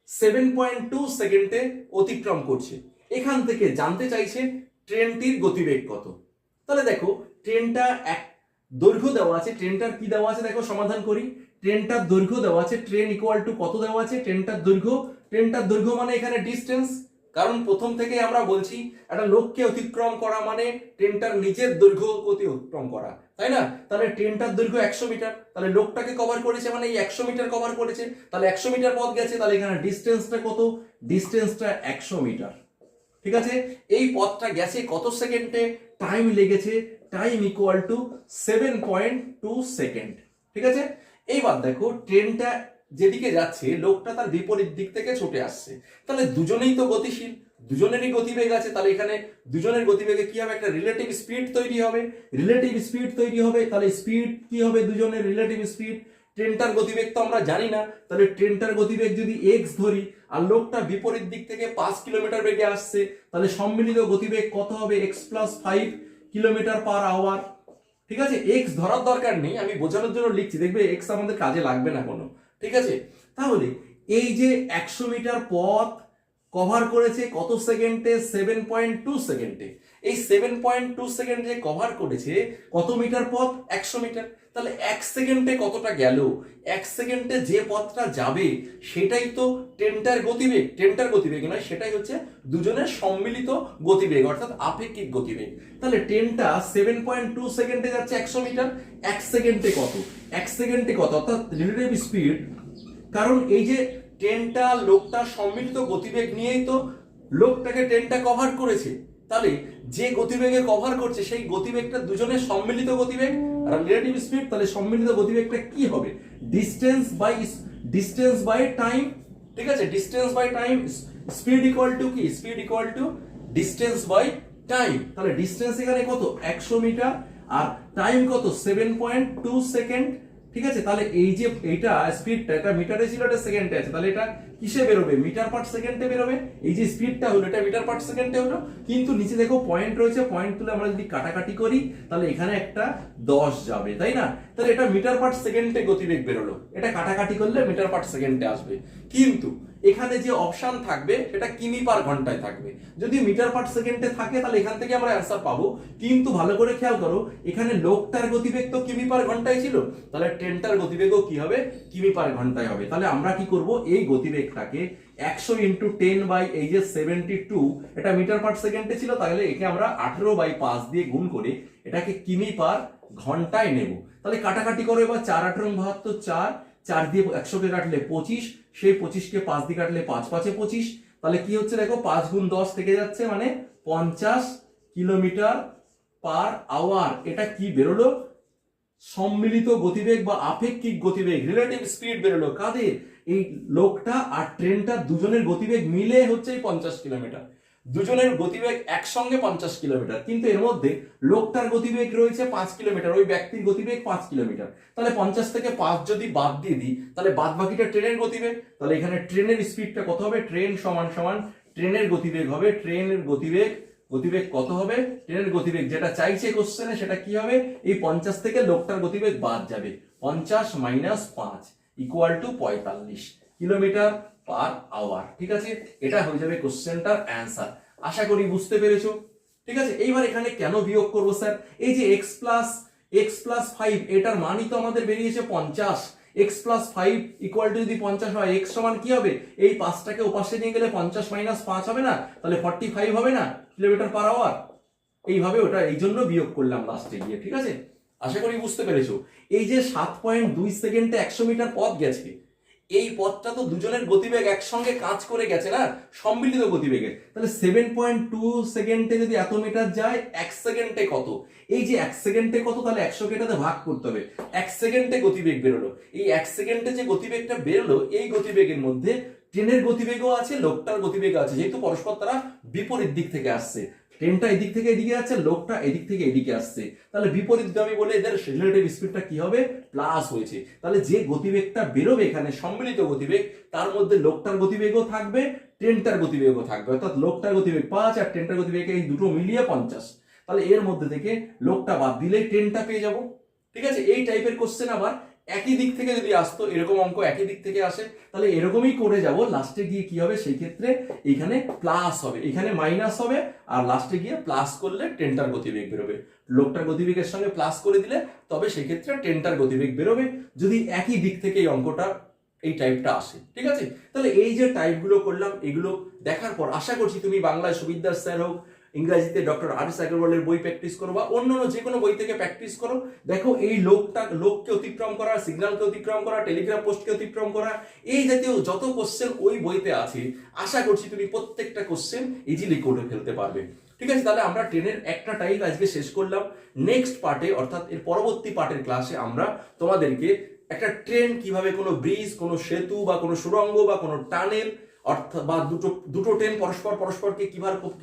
7.2 সেকেন্ডে অতিক্রম করছে। এখান থেকে জানতে চাইছে ট্রেনটির গতিবেগ কত। তাহলে দেখো, ট্রেনটা দৈর্ঘ্য দেওয়া আছে, ট্রেনটার কি দেওয়া আছে দেখো, সমাধান করি। ট্রেনটার দৈর্ঘ্য দেওয়া আছে, ট্রেন ইকুয়াল টু কত দেওয়া আছে, ট্রেনটার দৈর্ঘ্য মানে এখানে ডিস্টেন্স, কারণ প্রথম থেকে আমরা বলছি একটা লোককে অতিক্রম করা মানে ট্রেনটার নিজের দৈর্ঘ্য অতিক্রম করা, তাই না? তাহলে ট্রেনটার দৈর্ঘ্য 100 মিটার, তাহলে লোকটাকে কভার করেছে মানে এই 100 মিটার কভার করেছে, তাহলে 100 মিটার পথ গেছে, তাহলে এখানে ডিস্টেন্সটা কত, ডিস্টেন্সটা 100 মিটার। ঠিক আছে, এই পথটা গেছে কত সেকেন্ডে, টাইম লেগেছে, টাইম ইকুয়াল টু 7.2 সেকেন্ড। ঠিক আছে, এইবার দেখো ট্রেনটা যেদিকে যাচ্ছে লোকটা তার বিপরীত দিক থেকে ছুটে আসছে, তাহলে দুজনেই তো গতিশীল, দুজনেরই গতিবেগ আছে, তাহলে এখানে দুজনের গতিবেগে কি হবে, একটা রিলেটিভ স্পিড তৈরি হবে। তাহলে স্পিড কি হবে, দুজনের রিলেটিভ স্পিড। ট্রেনটার গতিবেগ তো আমরা জানি না, তাহলে ট্রেনটার গতিবেগ যদি x ধরি আর লোকটা বিপরীত দিক থেকে 5 কিলোমিটার বেগে আসছে, তাহলে সম্মিলিত গতিবেগ কত হবে, x + 5 কিলোমিটার পার আওয়ার। ঠিক আছে, x ধরার দরকার নেই, আমি বোঝানোর জন্য লিখছি, দেখবে x আমাদের কাজে লাগবে না কোনো। ঠিক আছে, তাহলে এই যে 100 মিটার পথ কভার করেছে কত সেকেন্ডে, 7.2 সেকেন্ডে। এই 7.2 সেকেন্ডে কভার করেছে কত মিটার পথ, 100 মিটার। তাহলে 1 সেকেন্ডে কতটা গেল, 1 সেকেন্ডে যে পথটা যাবে সেটাই তো ট্রেনটার গতিবেগ নয়, সেটাই হচ্ছে দুজনের সম্মিলিত গতিবেগ অর্থাৎ আপেক্ষিক গতিবেগ। তাহলে ট্রেনটা 7.2 সেকেন্ডে যাচ্ছে 100 মিটার, 1 সেকেন্ডে কত অর্থাৎ রিলেটিভ স্পিড, কারণ এই যে ট্রেনটা লোকটার সম্মিলিত গতিবেগ নিয়েই তো ট্রেনটা কভার করেছে, তাহলে যে গতিবেগে কভার করছে সেই গতিবেগটা দুজনের সম্মিলিত গতিবেগ আর রিলেটিভ স্পিড, তাহলে সম্মিলিত গতিবেগটা কি হবে, ডিস্টেন্স বাই টাইম। ঠিক আছে, distance by time, speed equal to কি, speed equal to distance by time. তাহলে ডিস্টেন্স এখানে কত, 100 মিটার, আর টাইম কত, 7.2 সেকেন্ড। ঠিক আছে, তাহলে এই যে এইটা স্পিডটা, এটা মিটারে ছিল, এটা সেকেন্ডে আছে, তাহলে এটা কিসে বেরোবে, মিটার পার সেকেন্ডে বেরোবে। এই যে স্পিডটা হলো এটা মিটার পার সেকেন্ডে হলো, কিন্তু নিচে দেখো পয়েন্ট রয়েছে, পয়েন্ট তুলে আমরা যদি কাটাকাটি করি তাহলে এখানে একটা 10 যাবে, তাই না? তাহলে এটা মিটার পার সেকেন্ডে গতিবেগ বেরোলো, এটা কাটাকাটি করলে মিটার পার সেকেন্ডে আসবে, কিন্তু এখানে যে অপশন থাকবে সেটা কিমি পার ঘন্টায় থাকবে। যদি মিটার পার সেকেন্ডে থাকে তাহলে এখান থেকে আমরা অ্যান্সার পাবো, কিন্তু ভালো করে খেয়াল করো এখানে লোকটার গতিবেগ তো কিমি পার ঘন্টায় ছিল, তাহলে ট্রেনটার গতিবেগও কি হবে, কিমি পার ঘন্টায় হবে। তাহলে আমরা কি করব, এই গতিবেগটাকে 100 × 10 বাই এই যে 72, এটা মিটার পার সেকেন্ডে ছিল, তাহলে একে আমরা 18/5 দিয়ে গুণ করে এটাকে কিমি পার ঘন্টায় নেব। তাহলে কাটাকাটি করো এবার, 4 × 8 = 72, 4 দিয়ে 100 কে কাটলে 25, সেই 25 কে 5 দিয়ে কাটলে 5 × 5 = 25, তাহলে কি হচ্ছে দেখো 5 × 10 থেকে যাচ্ছে মানে 50 কিলোমিটার পার আওয়ার। এটা কি বেরোলো, সম্মিলিত গতিবেগ বা আপেক্ষিক গতিবেগ, রিলেটিভ স্পিড বেরোলো কাদের, এই লোকটা আর ট্রেনটা দুজনের গতিবেগ মিলে হচ্ছে 50 কিলোমিটার। দুজনের গতিবেগ একসঙ্গে 50 কিলোমিটার, কিন্তু এর মধ্যে লোকটার গতিবেগ রয়েছে 5 কিলোমিটার, ওই ব্যক্তির গতিবেগ 5 কিলোমিটার। তাহলে 50 থেকে 5 যদি বাদ দিয়ে দিই, তাহলে বাদ বাকিটা ট্রেনের গতিবেগ। তাহলে এখানে ট্রেনের স্পিডটা কত হবে, ট্রেন সমান সমান ট্রেনের গতিবেগ হবে, ট্রেনের গতিবেগ, গতিবেগ কত হবে, ট্রেনের গতিবেগ যেটা চাইছে কোশ্চেনে সেটা কি হবে, এই 50 থেকে লোকটার গতিবেগ বাদ যাবে, 50 minus 5 equal to 45 kilometre per hour. ঠিক আছে, এটা হয়ে যাবে কোশ্চেনটার অ্যান্সার। আশা করি বুঝতে পেরেছো। ঠিক আছে, এইবার এখানে কেন বিয়োগ করবো স্যার, এই যে x প্লাস 5 এটার মানই তো আমাদের বেরিয়েছে 50, x প্লাস 5 ইকুয়াল টু যদি 50 হয়, x সমান কি হবে, এই 5টাকে ওপাশে নিয়ে গেলে 50 মাইনাস 5 হবে না, তাহলে 45 হবে না কিলোমিটার পার আওয়ার। এইভাবে ওটা এই জন্য বিয়োগ করলাম লাস্টে গিয়ে। ঠিক আছে, আশা করি বুঝতে পেরেছো। এই যে 7.2 সেকেন্ডে 100 মিটার পথ গেছে, এই পথটা তো দুজনের গতিবেগ একসঙ্গে কাজ করে গেছে না, সম্মিলিত গতিবেগে। তাহলে 7.2 সেকেন্ডে যদি এত মিটার যায়, 1 সেকেন্ডে কত, এই যে 1 সেকেন্ডে কত, তাহলে 100 কে এটাতে ভাগ করতে হবে। 1 সেকেন্ডে গতিবেগ বেরোলো, এই 1 সেকেন্ডে যে গতিবেগটা বেরোলো, এই গতিবেগের মধ্যে ট্রেনের গতিবেগও আছে, লোকটার গতিবেগও আছে, যেহেতু পরস্পর তারা বিপরীত দিক থেকে আসছে। ট্রেনটা এদিক থেকে এদিকে যাচ্ছে, লোকটা এদিক থেকে এদিকে আসছে, তাহলে বিপরীতগামী বলে এদের রিলেটিভ স্পিডটা কি হবে, প্লাস হয়েছে। তাহলে যে গতিবেগটা বেরোবে এখানে সম্মিলিত গতিবেগ, তার মধ্যে লোকটার গতিবেগও থাকবে, ট্রেনটার গতিবেগও থাকবে, অর্থাৎ লোকটার গতিবেগ 5 আর ট্রেনটার গতিবেগ এই দুটো মিলিয়ে 50। তাহলে এর মধ্যে থেকে লোকটা বাদ দিলে ট্রেনটা পেয়ে যাব। ঠিক আছে, এই টাইপের কোশ্চেন আবার একই দিক থেকে যদি আসতো, এরকম অঙ্ক একই দিক থেকে আসে, তাহলে এরকমই করে যাব। লাস্টে গিয়ে কি হবে, সেই ক্ষেত্রে এখানে প্লাস হবে, এখানে মাইনাস হবে, আর লাস্টে গিয়ে প্লাস করলে ট্রেনটার গতিবেগ বেরোবে। লোকটার গতিবেগের সঙ্গে প্লাস করে দিলে তবে সেই ক্ষেত্রে ট্রেনটার গতিবেগ বেরোবে, যদি একই দিক থেকে এই অঙ্কটা এই টাইপটা আসে। ঠিক আছে, তাহলে এই যে টাইপগুলো করলাম, এগুলো দেখার পর আশা করছি তুমি বাংলায় সুবিদ্যার স্যার হোক, ইংরেজিতে ডক্টর আর এস আগরওয়ালের বই প্র্যাকটিস করো, বা অন্যান্য যে কোনো বই থেকে প্র্যাকটিস করো। দেখো এই লোককে অতিক্রম করা, সিগন্যালকে অতিক্রম করা, টেলিগ্রাফ পোস্টকে অতিক্রম করা, এই জাতীয় যত কোশ্চেন ওই বইতে আছে, আশা করছি তুমি প্রত্যেকটা কোশ্চেন ইজিলি করে ফেলতে পারবে। ঠিক আছে, তাহলে আমরা ট্রেনের একটা টাইপ আজকে শেষ করলাম। নেক্সট পার্টে, অর্থাৎ এর পরবর্তী পার্টের ক্লাসে আমরা তোমাদেরকে একটা ট্রেন কিভাবে, কোনো ব্রিজ, কোনো সেতু বা কোনো সুড়ঙ্গ বা কোনো টানেল, অর্থাৎ বা দুটো ট্রেন পরস্পরকে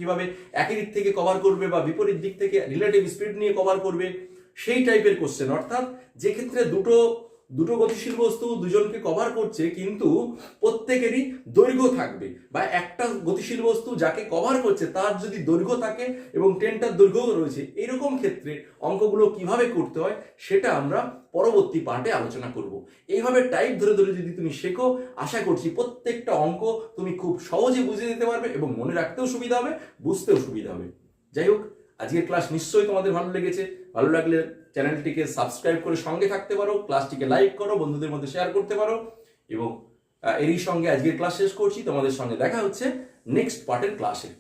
কিভাবে একই দিক থেকে কভার করবে বা বিপরীত দিক থেকে রিলেটিভ স্পিড নিয়ে কভার করবে, সেই টাইপের কোশ্চেন। অর্থাৎ যে ক্ষেত্রে দুটো গতিশীল বস্তু দুজনকে কভার করছে, কিন্তু প্রত্যেকেরই দৈর্ঘ্য থাকবে, বা একটা গতিশীল বস্তু যাকে কভার করছে তার যদি দৈর্ঘ্য থাকে এবং ট্রেনটার দৈর্ঘ্য রয়েছে, এরকম ক্ষেত্রে অঙ্কগুলো কিভাবে করতে হয় সেটা আমরা পরবর্তী পার্টে আলোচনা করব। এইভাবে টাইপ ধরে ধরে যদি তুমি শেখো, আশা করছি প্রত্যেকটা অঙ্ক তুমি খুব সহজে বুঝে দিতে পারবে এবং মনে রাখতেও সুবিধা হবে, বুঝতেও সুবিধা হবে। যাই হোক, আজকের ক্লাস নিশ্চয়ই তোমাদের ভালো লেগেছে। ভালো লাগলে চ্যানেলটিকে সাবস্ক্রাইব করে সঙ্গে থাকতে পারো, ক্লাসটিকে লাইক করো, বন্ধুদের মধ্যে শেয়ার করতে পারো, এবং এরই সঙ্গে আজকের ক্লাস শেষ করছি। তোমাদের সঙ্গে দেখা হচ্ছে নেক্সট পার্টের ক্লাসে।